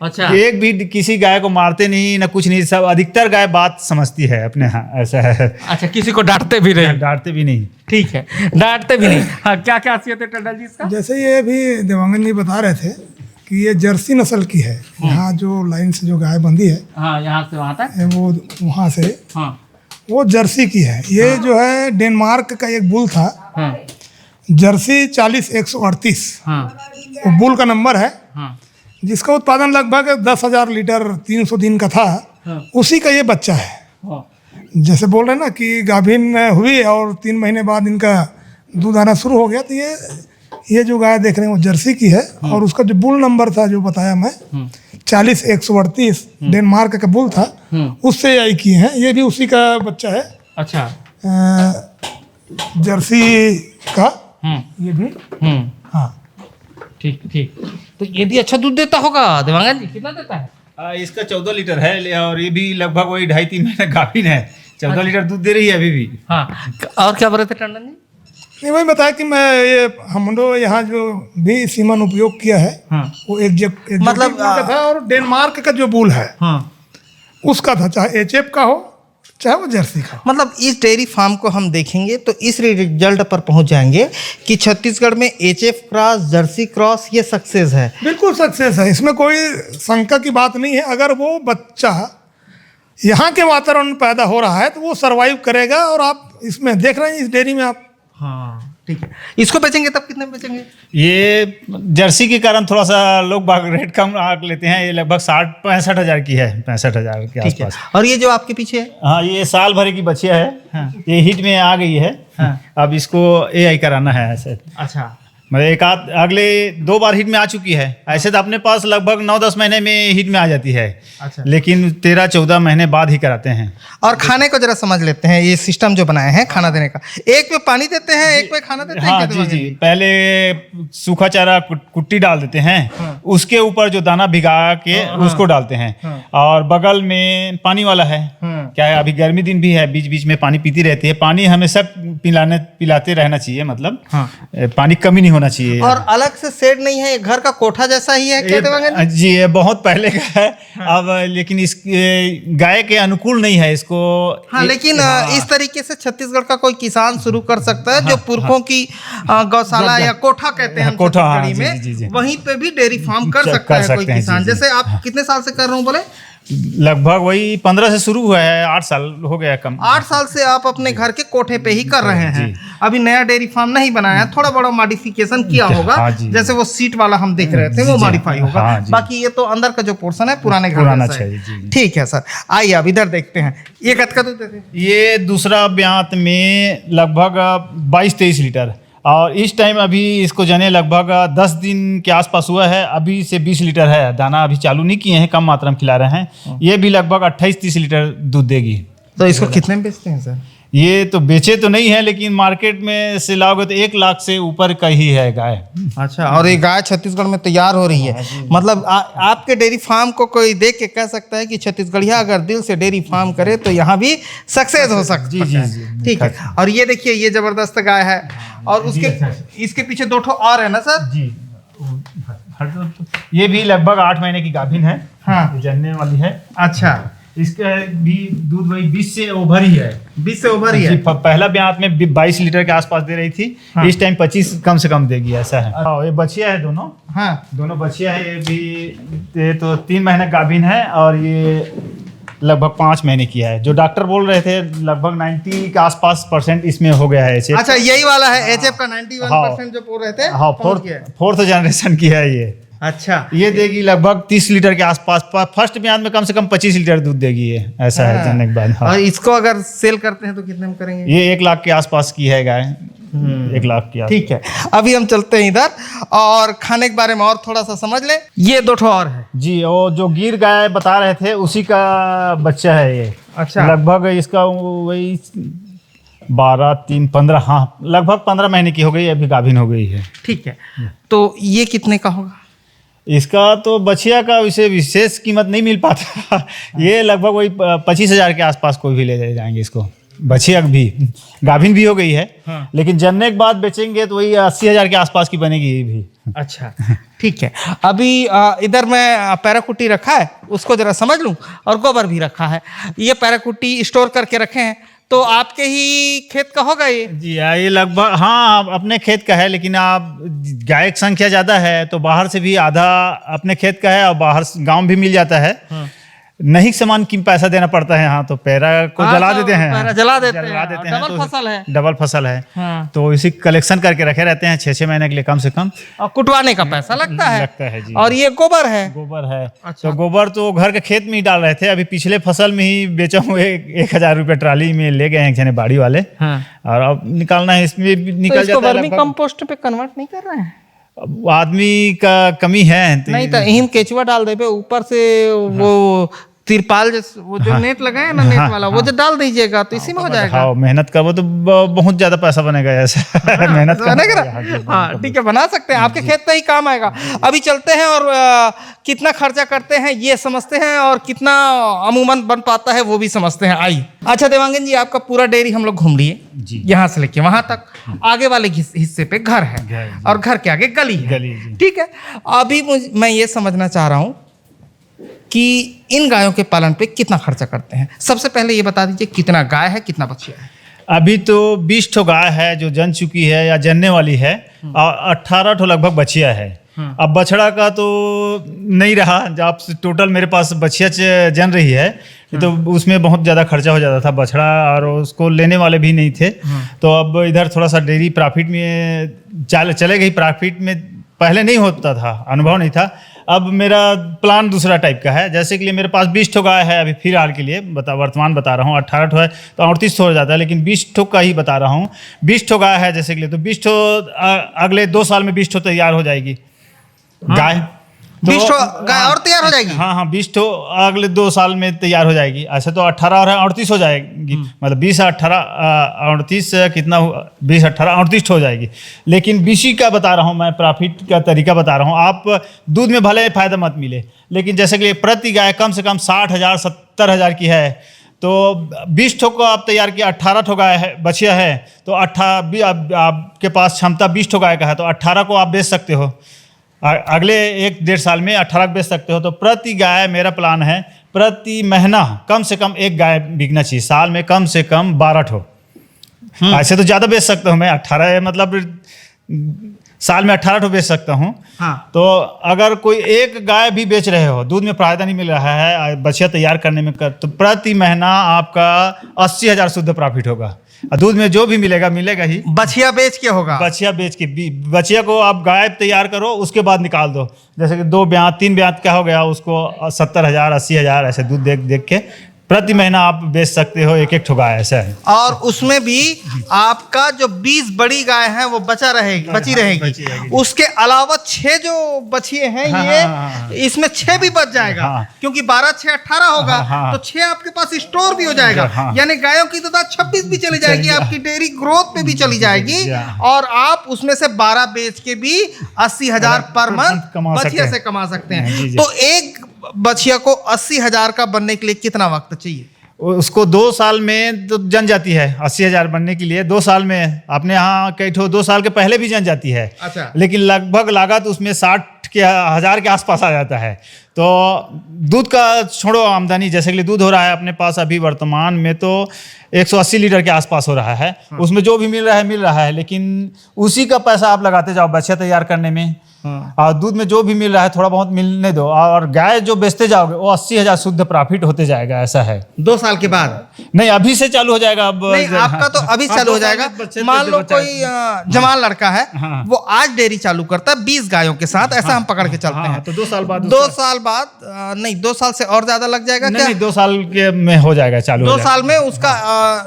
अच्छा, एक भी किसी गाय को मारते नहीं ना कुछ नहीं। सब अधिकतर गाय बात समझती है अपने यहाँ। ऐसा है। अच्छा, किसी को डांटते भी नहीं? डांटते भी नहीं। ठीक है, डांटते भी नहीं। हाँ, क्या क्या खासियत है टंडन जी इसका? जैसे ये भी देवांगन जी बता रहे थे कि ये जर्सी नस्ल की है। यहाँ जो लाइन से जो गाय बंधी है हाँ, यहाँ से वहाँ तक। वो वहाँ से हाँ वो जर्सी की है। ये जो है डेनमार्क का एक बुल था, हाँ जर्सी 40-138 हाँ वो बुल का नंबर है, हाँ जिसका उत्पादन लगभग 10,000 लीटर 300 दिन का था। उसी का ये बच्चा है। हाँ। जैसे बोल रहे हैं ना कि गाभिन हुई और 3 महीने बाद इनका दूध आना शुरू हो गया, तो ये जो गाय देख रहे हैं वो जर्सी की है। और उसका जो बुल नंबर था जो बताया मैं 40-138 डेनमार्क का बुल था, उससे आई की है। ये भी उसी का बच्चा है, अच्छा। जर्सी का ये भी। हाँ ठीक ठीक। तो ये भी अच्छा दूध देता होगा देवांगन जी, कितना देता है? इसका 14 लीटर है और ये भी लगभग वही 2.5-3 महीने गाभिन है। 14 लीटर दूध दे रही है अभी भी। हाँ। और क्या बोल रहे थे टंडन जी? नहीं, वही बताया कि मैं ये हम लोग यहाँ जो भी सीमन उपयोग किया है वो एक मतलब का था, और डेनमार्क का जो बुल है उसका था, चाहे HF का हो चाहे वो जर्सी का। मतलब इस डेयरी फार्म को हम देखेंगे तो इस रिजल्ट पर पहुंच जाएंगे कि छत्तीसगढ़ में HF क्रॉस जर्सी क्रॉस ये सक्सेस है। बिल्कुल सक्सेस है, इसमें कोई शंका की बात नहीं है। अगर वो बच्चा यहाँ के वातावरण में पैदा हो रहा है तो वो सरवाइव करेगा। और आप इसमें देख रहे हैं इस डेयरी में आप। हाँ ठीक है। इसको बेचेंगे तब कितने में बेचेंगे? ये जर्सी के कारण थोड़ा सा लोग रेट कम आग लेते हैं। ये लगभग 60-65 हज़ार की है, 65 हज़ार के ठीक है। आसपास। और ये जो आपके पीछे है? हाँ, ये साल भर की बच्चिया है। हाँ। ये हिट में आ गई है। हाँ। अब इसको AI कराना है ऐसे। अच्छा। मतलब एक आध अगले 2 बार हिट में आ चुकी है। ऐसे तो अपने पास लगभग 9-10 महीने में हिट में आ जाती है। अच्छा। लेकिन 13-14 महीने बाद ही कराते हैं। और खाने को जरा समझ लेते हैं, ये सिस्टम जो बनाए हैं खाना देने का, एक पे पानी देते हैं एक पे खाना देते हैं। हाँ क्या जी। पहले सूखा चारा कुट्टी डाल देते हैं, उसके ऊपर जो दाना भिगा के उसको डालते हैं। और बगल में पानी वाला है। क्या है, अभी गर्मी दिन भी है, बीच बीच में पानी पीती रहती है। पानी हमेशा पिलाते रहना चाहिए, मतलब पानी कमी नहीं होना चाहिए। और अलग से शेड नहीं है, घर का कोठा जैसा ही है क्या देवांगन जी? जी, ये बहुत पहले का है। अब लेकिन इस गाय के अनुकूल नहीं है इसको। हाँ, लेकिन इस तरीके से छत्तीसगढ़ का कोई किसान शुरू कर सकता है जो पुरखों की गौशाला या कोठा कहते हैं हम कोठा, हाँ, छत्तीसगढ़ी जी, जी, जी। में, वहीं पे भी डेयरी फार्म कर सकता है कोई किसान। जी, जी। जैसे आप कितने साल से कर रहे हो बोले? लगभग वही 15 से शुरू हुआ है, 8 साल हो गया कम। 8 साल से आप अपने घर के कोठे पे ही कर रहे हैं। अभी नया डेयरी फार्म नहीं बनाया, थोड़ा बड़ा मॉडिफिकेशन किया होगा। हाँ जी। जैसे वो सीट वाला हम देख रहे थे वो मॉडिफाई होगा। हाँ जी। बाकी ये तो अंदर का जो पोर्शन है पुराने घर पुराना जैसा है। चाहिए, जी। ठीक है सर, आइए अब इधर देखते हैं। ये कद का दूध देते हैं? ये दूसरा ब्यात में लगभग 22-23 लीटर। और इस टाइम अभी इसको जने लगभग 10 दिन के आसपास हुआ है। अभी से 20 लीटर है। दाना अभी चालू नहीं किए हैं, कम मात्रा में खिला रहे हैं। ये भी लगभग 28-30 लीटर दूध देगी। तो इसको कितने में बेचते हैं सर? ये तो बेचे तो नहीं है, लेकिन मार्केट में से लाओगे तो 1 लाख से ऊपर का ही है गाय। अच्छा। और ये गाय छत्तीसगढ़ में तैयार हो रही है, मतलब आपके डेयरी फार्म को कोई देख के कह सकता है कि छत्तीसगढ़िया अगर दिल से डेयरी फार्म करे तो यहाँ भी सक्सेस हो सकती है। जी। ठीक है। और ये देखिए, ये जबरदस्त गाय है। और उसके इसके पीछे 2 ठो और है ना सर? जी। ये भी लगभग 8 महीने की गाभिन है। हाँ। जनने वाली है। अच्छा। इसका भी दूध वही 20 से ओवर ही है। 20 से ओवर ही है। पहला ब्यात में 22 लीटर के आसपास दे रही थी। हाँ। इस टाइम 25 कम से कम देगी, ऐसा है। ये बच्चिया है दोनों। हाँ। दोनों बच्चिया है। ये भी ये तो 3 महीने गाभिन है और ये लगभग 5 महीने की है। जो डॉक्टर बोल रहे थे लगभग 90 के आसपास % इसमें हो गया है। अच्छा, यही वाला है HF का 91% जो बोल रहे थे। हाँ, पहुंच गया है। 4th जनरेशन की है ये। अच्छा। ये देगी लगभग 30 लीटर के आसपास। फर्स्ट ब्यात में कम से कम 25 लीटर दूध देगी ये, ऐसा है जनने के बाद। हाँ। और इसको अगर सेल करते हैं तो कितने में करेंगे? ये 1 लाख के आसपास की है गाय। 1 लाख की। ठीक है, अभी हम चलते हैं इधर और खाने के बारे में और थोड़ा सा समझ लें। ये 2 ठो और है जी। वो जो गिर गाय बता रहे थे उसी का बच्चा है ये। अच्छा। लगभग इसका वही 12-3-15, हाँ लगभग 15 महीने की हो गई, अभी गाभिन हो गई है। ठीक है। तो ये कितने का होगा? इसका तो बछिया का वैसे विशेष कीमत नहीं मिल पाता। ये लगभग वही 25 हज़ार के आसपास कोई भी ले जाएंगे इसको। बछिया भी गाभिन भी हो गई है। हाँ। लेकिन जनने के बाद बेचेंगे तो वही 80 हज़ार के आसपास की बनेगी ये भी। अच्छा। ठीक है। अभी इधर मैं पैराकुटी रखा है, उसको जरा समझ लूं। और गोबर भी रखा है। ये पैराकुटी स्टोर करके रखे हैं, तो आपके ही खेत का होगा ये? जी, ये लगभग हाँ अपने खेत का है। लेकिन आप गाय की संख्या ज़्यादा है तो बाहर से भी आधा अपने खेत का है और बाहर गांव भी मिल जाता है। नहीं सामान की पैसा देना पड़ता है यहाँ, तो पैरा को जला देते हैं, पैरा जला देते हैं, हैं, डबल फसल है। डबल फसल है। हाँ। तो इसी कलेक्शन करके रखे रहते हैं 6-6 महीने के लिए कम से कम। और कुटवाने का पैसा लगता है जी। और ये गोबर है। गोबर है। अच्छा। तो गोबर तो घर के खेत में ही डाल रहे थे, अभी पिछले फसल में ही बेचा हूँ। 1,000 रुपये ट्राली में ले गए हैं एक जने बाड़ी वाले। हाँ। और अब निकालना है, इसमें भी तो निकल इसको जाता है वर्मी लगभग। कंपोस्ट पे कन्वर्ट नहीं कर रहे हैं? अब आदमी का कमी है तो नहीं तो हिम केचुआ डाल दे पे ऊपर से वो तिरपाल जैसे वो जो नेट लगाए ना, नेट वाला वो जो डाल दीजिएगा तो इसी में हो जाएगा। हाँ, मेहनत करो तो बहुत ज्यादा पैसा बनेगा ऐसा। मेहनत बनेगा ना? हाँ ठीक है, बना सकते हैं, आपके खेत में ही काम आएगा। अभी चलते हैं और कितना खर्चा करते हैं ये समझते हैं और कितना अमूमन बन पाता है वो भी समझते हैं। आइए। अच्छा देवांगन जी, आपका पूरा डेयरी हम लोग घूम लिए जी। यहाँ से लेके वहां तक। आगे वाले हिस्से पे घर है और घर के आगे गली है। ठीक है, अभी मैं ये समझना चाह रहा हूँ कि इन गायों के पालन पे कितना खर्चा करते हैं। सबसे पहले ये बता दीजिए कितना गाय है, कितना बछिया है? अभी तो 20 ठो गाय है जो जन चुकी है या जनने वाली है, और 18 ठो लगभग बछिया है। अब बछड़ा का तो नहीं रहा, जब टोटल मेरे पास बछिया जन रही है तो उसमें बहुत ज़्यादा खर्चा हो जाता था बछड़ा, और उसको लेने वाले भी नहीं थे। तो अब इधर थोड़ा सा डेयरी प्रॉफिट में चले गई। प्रॉफिट में पहले नहीं होता था, अनुभव नहीं था। अब मेरा प्लान दूसरा टाइप का है। जैसे कि मेरे पास 20 ठो गाय है अभी फिलहाल के लिए, वर्तमान बता रहा हूँ। 18 ठो है तो 38 ठो हो जाता है, लेकिन 20 ठो का ही बता रहा हूँ। 20 ठो गाय है जैसे के लिए, तो 20 ठो अगले 2 साल में 20 ठो तैयार हो जाएगी गाय। 20 ठो गाय और तैयार हो जाएगी? हाँ, 20 ठो अगले 2 साल में तैयार हो जाएगी। ऐसे तो 18 और 38 हो जाएगी, मतलब 20 18 38 कितना, 20 18 38 हो जाएगी। लेकिन बीसी का बता रहा हूँ मैं, प्रॉफिट का तरीका बता रहा हूँ। आप दूध में भले फायदा मत मिले, लेकिन जैसे कि प्रति गाय कम से कम 60,000 70,000 की है, तो 20 ठो को आप तैयार किया, 18 ठो गाय है बछिया है, तो आपके पास क्षमता 20 ठो गाय का है, तो 18 को आप बेच सकते हो। अगले 1-1.5 साल में 18 बेच सकते हो। तो प्रति गाय मेरा प्लान है प्रति महीना कम से कम 1 गाय बिकना चाहिए, साल में कम से कम 12 ठो। ऐसे तो ज़्यादा बेच सकता हूँ मैं, 18 मतलब साल में 18 ठो बेच सकता हूँ। हाँ। तो अगर कोई एक गाय भी बेच रहे हो, दूध में फायदा नहीं मिल रहा है बछिया तैयार करने में तो प्रति महीना आपका 80,000 शुद्ध प्रॉफिट होगा। दूध में जो भी मिलेगा ही बछिया बेच के होगा। बछिया बेच के, बछिया को आप गाय तैयार करो, उसके बाद निकाल दो। जैसे कि 2 ब्यात 3 ब्यात का हो गया, उसको 70,000 80,000 ऐसे दूध देख के प्रति महीना आप बेच सकते हो 1-1 ठो गाय, ऐसा है। और उसमें भी आपका जो 20 बड़ी गाय है वो बची रहेगी। उसके अलावा 6 जो बचिए हैं ये इसमें 6 भी बच जाएगा। क्योंकि 12 6 18 होगा, तो 6 आपके पास स्टोर भी हो जाएगा। यानी गायों की तादाद 26 भी चली जाएगी, आपकी डेयरी ग्रोथ पे भी चली जाएगी, और आप उसमें से 12 बेच के भी 80,000 पर मंथ बछिया से कमा सकते हैं। तो एक बछिया को 80,000 का बनने के लिए कितना वक्त चाहिए? उसको 2 साल में तो जन जाती है। 80,000 बनने के लिए 2 साल में, अपने यहाँ कई ठो 2 साल के पहले भी जन जाती है। अच्छा। लेकिन लगभग लागत उसमें 60,000 के आसपास आ जाता है। तो दूध का छोड़ो, आमदनी जैसे कि दूध हो रहा है अपने पास अभी वर्तमान में तो 180 लीटर के आसपास हो रहा है। उसमें जो भी मिल रहा है, लेकिन उसी का पैसा आप लगाते जाओ बछिया तैयार करने में। और दूध में जो भी मिल रहा है थोड़ा बहुत मिलने दो, और गाय जो बेचते जाओगे वो 80,000 शुद्ध प्रॉफिट होते जाएगा, ऐसा है। 2 साल के बाद नहीं, अभी से चालू हो जाएगा। अब नहीं, आपका तो अभी चालू हो जाएगा। मान लो कोई जवान लड़का है, वो आज डेयरी चालू करता है 20 गायों के साथ, ऐसा हम पकड़ के चलते हैं। तो 2 साल बाद 2 साल बाद नहीं, 2 साल से और ज्यादा लग जाएगा क्या? नहीं, 2 साल के में हो जाएगा चालू। 2 साल में उसका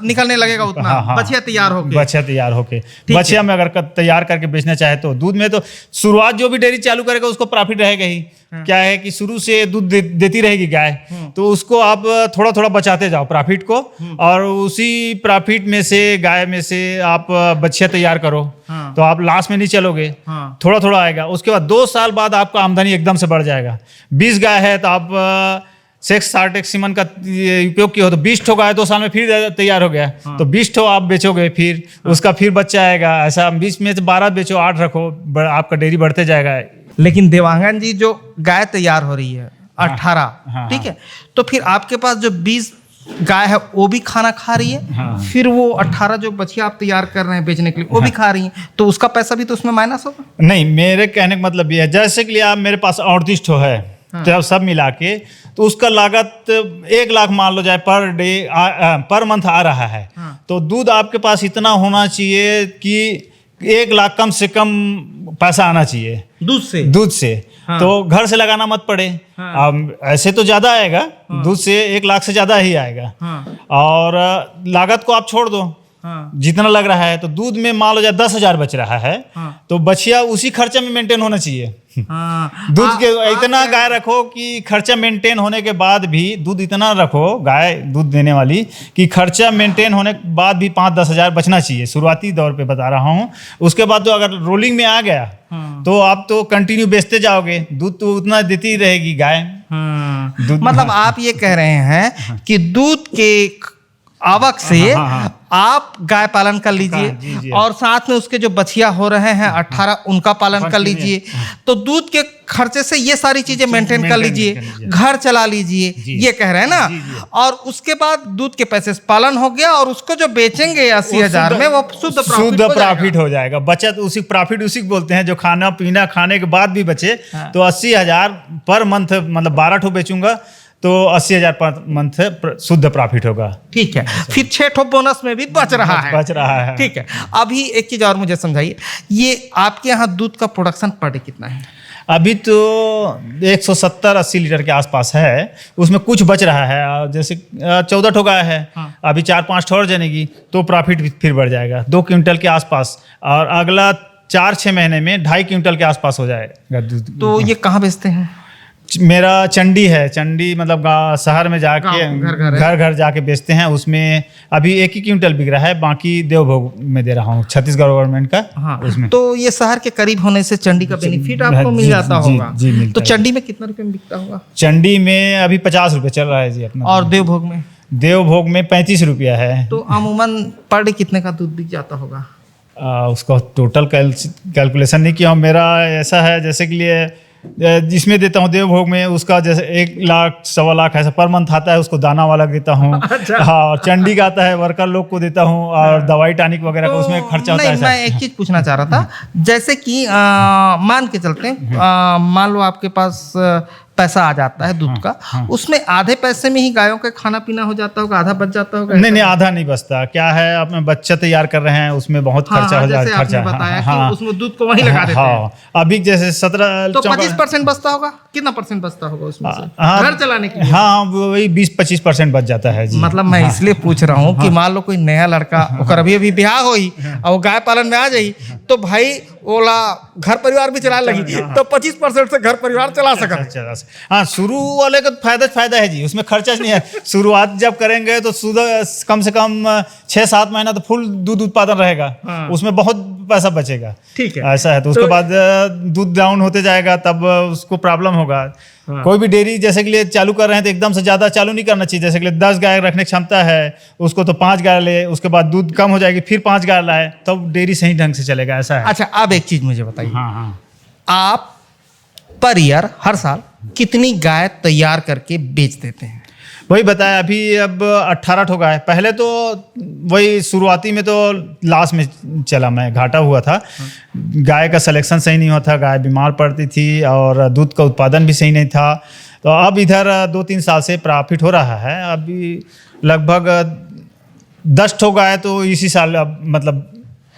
निकलने लगेगा उतना बछिया तैयार होके। बछिया तैयार होके, बछिया में अगर तैयार करके बेचना चाहे तो दूध में तो शुरुआत जो भी डेयरी चालू करेगा उसको प्रॉफिट रहेगा ही। क्या है कि शुरू से दूध देती रहेगी गाय, तो उसको आप थोड़ा थोड़ा बचाते जाओ प्रॉफिट को, और उसी प्रॉफिट में से गाय में से आप बछिया तैयार करो। तो आप लास्ट में नहीं चलोगे, थोड़ा थोड़ा आएगा। उसके बाद 2 साल बाद आपका आमदनी एकदम से बढ़ जाएगा। 20 गाय है तो आप 60 सीमन का उपयोग किया हो तो 20 ठो गाय 2 साल में फिर तैयार हो गया। तो 20 ठो आप बेचोगे, फिर उसका फिर बच्चा आएगा। ऐसा 20 में से 12 बेचो, 8 रखो, आपका डेयरी बढ़ते जाएगा। लेकिन देवांगन जी, जो गाय तैयार हो रही है 18, ठीक है, तो फिर आपके पास जो 20 गाय है वो भी खाना खा रही है, फिर वो 18 जो बछिया आप तैयार कर रहे हैं बेचने के लिए वो भी खा रही है, तो उसका पैसा भी तो उसमें माइनस होगा। नहीं, मेरे कहने का मतलब ये है, जैसे कि आप मेरे पास 38 ठो है, तो अब सब मिला के तो उसका लागत 1 लाख मान लो जाए पर डे पर मंथ आ रहा है। तो दूध आपके पास इतना होना चाहिए कि 1 लाख कम से कम पैसा आना चाहिए दूध से। तो घर से लगाना मत पड़े। अब ऐसे तो ज्यादा आएगा, दूध से 1 लाख से ज्यादा ही आएगा। और लागत को आप छोड़ दो, जितना लग रहा है, तो दूध में मान लो जाए 10,000 बच रहा है, तो बछिया उसी खर्चे में मेंटेन होना चाहिए। दूध के इतना गाय रखो कि खर्चा मेंटेन होने के बाद भी दूध इतना रखो, गाय दूध देने वाली, कि खर्चा मेंटेन होने के बाद भी 5-10 हजार बचना चाहिए। शुरुआती दौर पे बता रहा हूँ। उसके बाद तो अगर रोलिंग में आ गया तो आप तो कंटिन्यू बेचते जाओगे, दूध तो उतना देती ही रहेगी गाय। मतलब आप ये कह रहे हैं कि दूध के आवक से आप गाय पालन कर लीजिए और साथ में उसके जो बछिया हो रहे हैं 18 उनका पालन कर लीजिए। तो दूध के खर्चे से ये सारी चीजें मेंटेन कर लीजिए, घर चला लीजिए, ये कह रहे हैं ना। और उसके बाद दूध के पैसे से पालन हो गया और उसको जो बेचेंगे 80,000 में वो शुद्ध प्रॉफिट हो जाएगा। बचत उसी प्रॉफिट उसी को बोलते हैं। जो खाना पीना खाने के बाद भी बचे तो 80,000 पर मंथ, मतलब 12 ठो बेचूंगा तो 80,000 पर मंथ शुद्ध प्रॉफिट होगा। ठीक है, फिर 6 ठो बोनस में भी बच रहा है। ठीक है, अभी एक चीज और मुझे समझाइए, ये आपके यहाँ दूध का प्रोडक्शन पर डे कितना है? अभी तो 170-80 लीटर के आसपास है। उसमें कुछ बच रहा है, जैसे 14 ठो गाय है। अभी 4-5 ठो और जनेगी तो प्रॉफिट फिर बढ़ जाएगा 2 क्विंटल के आसपास। और अगला 4-6 महीने में 2.5 क्विंटल के आसपास हो जाएगा दूध। तो ये कहाँ बेचते हैं? मेरा चंडी है, चंडी मतलब शहर में जाके घर घर जाके बेचते हैं। उसमें अभी 1 ही क्विंटल बिक रहा है, बाकी देवभोग में दे रहा हूँ, छत्तीसगढ़ गवर्नमेंट का। उसमें तो ये शहर के करीब होने से चंडी का बेनिफिट आपको मिल जाता होगा। तो चंडी में कितना रुपए में बिकता होगा? चंडी में अभी 50 रुपए चल रहा है जी अपना। और देवभोग में? देवभोग में 35 रुपया है। तो अमूमन पर डे कितने का दूध बिक जाता होगा? उसका टोटल कैलकुलेशन नहीं किया। मेरा ऐसा है जैसे कि लिए जिसमें देता हूँ देवभोग में, उसका जैसे 1 लाख 1.25 लाख ऐसा पर मंथ आता है, उसको दाना वाला देता हूँ। अच्छा। हाँ, और चंडी का आता है वर्कर लोग को देता हूँ, और दवाई टॉनिक वगैरह का उसमें खर्चा होता है। मैं एक चीज पूछना चाह रहा था, जैसे कि मान के चलते हैं, मान लो आपके पास पैसा आ जाता है दूध का, उसमें आधे पैसे में ही गायों का खाना पीना हो जाता होगा, आधा बच जाता होगा? नहीं, आधा नहीं बचता। क्या है, अपने बच्चे तैयार कर रहे हैं, उसमें बहुत खर्चा हो जाता है। आपने बताया कि उसमें दूध को वहीं लगा देते हैं। अभी जैसे 17 तो 25% बचता होगा। कितना परसेंट बचता होगा उसमें से घर चलाने के लिए? हाँ, वही 20-25% बच जाता है जी। मतलब मैं इसलिए पूछ रहा हूँ कि मान लो कोई नया लड़का और अभी ब्याह होई और वो गाय पालन में आ जाई, तो भाई ओला घर परिवार भी चला लगी, तो 25% से घर परिवार चला सका। हाँ, शुरू वाले का फायदा है जी, उसमें खर्चा नहीं है। शुरुआत जब करेंगे तो कम से कम 6-7 महीना तो फुल दूध उत्पादन रहेगा। उसमें बहुत पैसा बचेगा। ठीक है, ऐसा है। तो उसके बाद दूध डाउन होते जाएगा, तब उसको प्रॉब्लम होगा। कोई भी डेयरी जैसे के लिए चालू कर रहे हैं तो एकदम से ज्यादा चालू नहीं करना चाहिए। जैसे के लिए 10 गाय रखने की क्षमता है उसको, तो 5 गाय ले, उसके बाद दूध कम हो जाएगी, फिर 5 गाय लाए, तब तो डेयरी सही ढंग से चलेगा। ऐसा है। अच्छा, अब एक चीज मुझे बताइए, आप पर ईयर हर साल कितनी गाय तैयार करके बेच देते हैं? वही बताया अभी, अब 18 ठो गाय। पहले तो वही शुरुआती में तो लास्ट में चला, मैं घाटा हुआ था। गाय का सिलेक्शन सही नहीं हुआ था, गाय बीमार पड़ती थी और दूध का उत्पादन भी सही नहीं था। तो अब इधर 2-3 साल से प्रॉफिट हो रहा है। अभी लगभग 10 ठो गाय तो इसी साल, अब मतलब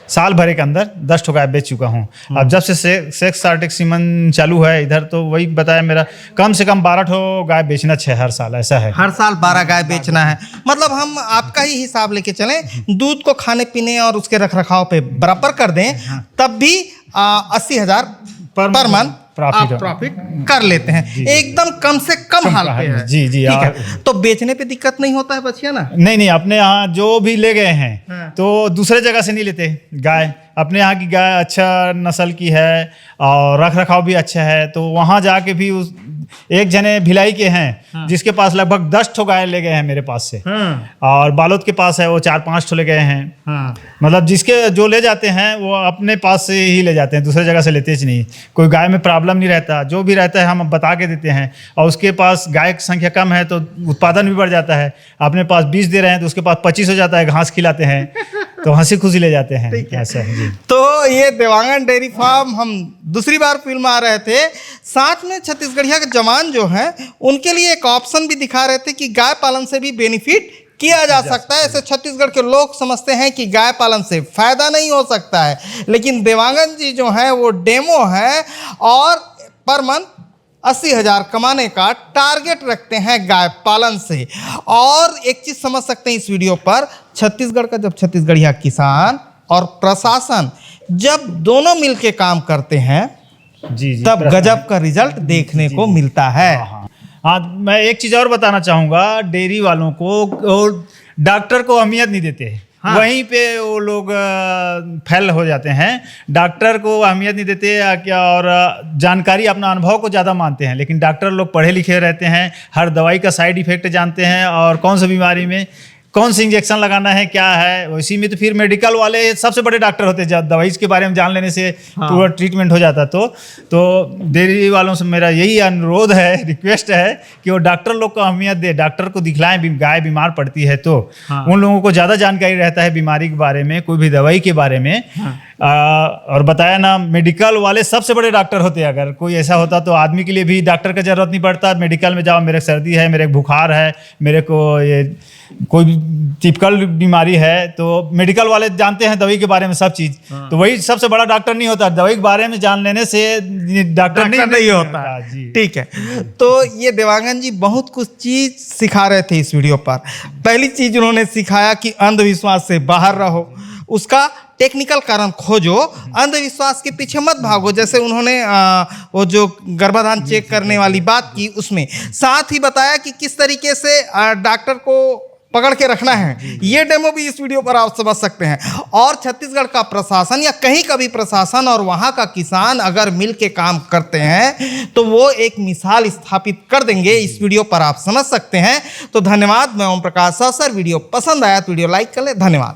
साल भरे के अंदर 10 ठो गाय बेच चुका हूँ। अब जब से सेक्स आर्टिक सीमन चालू है इधर, तो वही बताया, मेरा कम से कम 12 ठो गाय बेचना है हर साल। ऐसा है, हर साल 12 गाय बेचना है। मतलब हम आपका ही हिसाब लेके चलें, दूध को खाने पीने और उसके रख रखाव पे बराबर कर दें, तब भी 80,000 पर मंथ प्रॉफिट कर लेते हैं। एकदम कम से कम हाल पे है। जी। ठीक है, तो बेचने पे दिक्कत नहीं होता है बचिया ना? नहीं, अपने यहाँ जो भी ले गए हैं तो दूसरे जगह से नहीं लेते गाय। अपने यहाँ की गाय अच्छा नस्ल की है और रख रखाव भी अच्छा है, तो वहाँ जाके भी उस एक जने भिलाई के हैं जिसके पास लगभग 10 ठो गाय ले गए हैं मेरे पास से। और बालोद के पास है, वो 4-5 ठो ले गए हैं। मतलब जिसके जो ले जाते हैं वो अपने पास से ही ले जाते हैं, दूसरे जगह से लेते ही नहीं। कोई गाय में प्रॉब्लम नहीं रहता, जो भी रहता है हम बता के देते हैं। और उसके पास गाय की संख्या कम है तो उत्पादन भी बढ़ जाता है। अपने पास 20 दे रहे हैं तो उसके पास 25 हो जाता है, घास खिलाते हैं तो हंसी खुशी ले जाते हैं। ऐसा है। तो ये देवांगन डेयरी फार्म हम दूसरी बार फील्ड में आ रहे थे, साथ में छत्तीसगढ़िया के जवान जो हैं उनके लिए एक ऑप्शन भी दिखा रहे थे कि गाय पालन से भी बेनिफिट किया जा सकता है। ऐसे छत्तीसगढ़ के लोग समझते हैं कि गाय पालन से फायदा नहीं हो सकता है, लेकिन देवांगन जी जो है वो डेमो है और पर मंथ 80,000 कमाने का टारगेट रखते हैं गाय पालन से। और एक चीज समझ सकते हैं इस वीडियो पर, छत्तीसगढ़ का जब छत्तीसगढ़िया किसान और प्रशासन जब दोनों मिलके काम करते हैं जी तब गजब का रिजल्ट देखने को मिलता है। हाँ, मैं एक चीज़ और बताना चाहूँगा, डेयरी वालों को डॉक्टर को अहमियत नहीं देते। हाँ। वहीं पे वो लोग फेल हो जाते हैं, डॉक्टर को अहमियत नहीं देते क्या, और जानकारी अपना अनुभव को ज़्यादा मानते हैं। लेकिन डॉक्टर लोग पढ़े लिखे रहते हैं, हर दवाई का साइड इफेक्ट जानते हैं और कौन सी बीमारी में कौन सी इंजेक्शन लगाना है क्या है। उसी में तो फिर मेडिकल वाले सबसे बड़े डॉक्टर होते हैं, दवाई के बारे में जान लेने से पूरा ट्रीटमेंट हो जाता। तो डेयरी वालों से मेरा यही अनुरोध है, रिक्वेस्ट है कि वो डॉक्टर लोग को अहमियत दे, डॉक्टर को दिखलाएं। गाय बीमार पड़ती है तो उन लोगों को ज़्यादा जानकारी रहता है बीमारी के बारे में, कोई भी दवाई के बारे में। और बताया ना, मेडिकल वाले सबसे बड़े डॉक्टर होते हैं। अगर कोई ऐसा होता तो आदमी के लिए भी डॉक्टर का जरूरत नहीं पड़ता, मेडिकल में जाओ, मेरे सर्दी है, मेरे बुखार है, मेरे को ये कोई टिपिकल बीमारी है, तो मेडिकल वाले जानते हैं दवाई के बारे में सब चीज़। तो वही सबसे बड़ा डॉक्टर नहीं होता, दवाई के बारे में जान लेने से डॉक्टर नहीं होता जी। ठीक है, तो ये देवांगन जी बहुत कुछ चीज सिखा रहे थे इस वीडियो पर। पहली चीज उन्होंने सिखाया कि अंधविश्वास से बाहर रहो, उसका टेक्निकल कारण खोजो, अंधविश्वास के पीछे मत भागो। जैसे उन्होंने वो जो गर्भाधान चेक करने वाली बात की, उसमें साथ ही बताया कि किस तरीके से डॉक्टर को पकड़ के रखना है। ये डेमो भी इस वीडियो पर आप समझ सकते हैं। और छत्तीसगढ़ का प्रशासन या कहीं का भी प्रशासन और वहाँ का किसान अगर मिल के काम करते हैं तो वो एक मिसाल स्थापित कर देंगे। इस वीडियो पर आप समझ सकते हैं। तो धन्यवाद, मैं ओम प्रकाश सर। वीडियो पसंद आया तो वीडियो लाइक कर ले। धन्यवाद।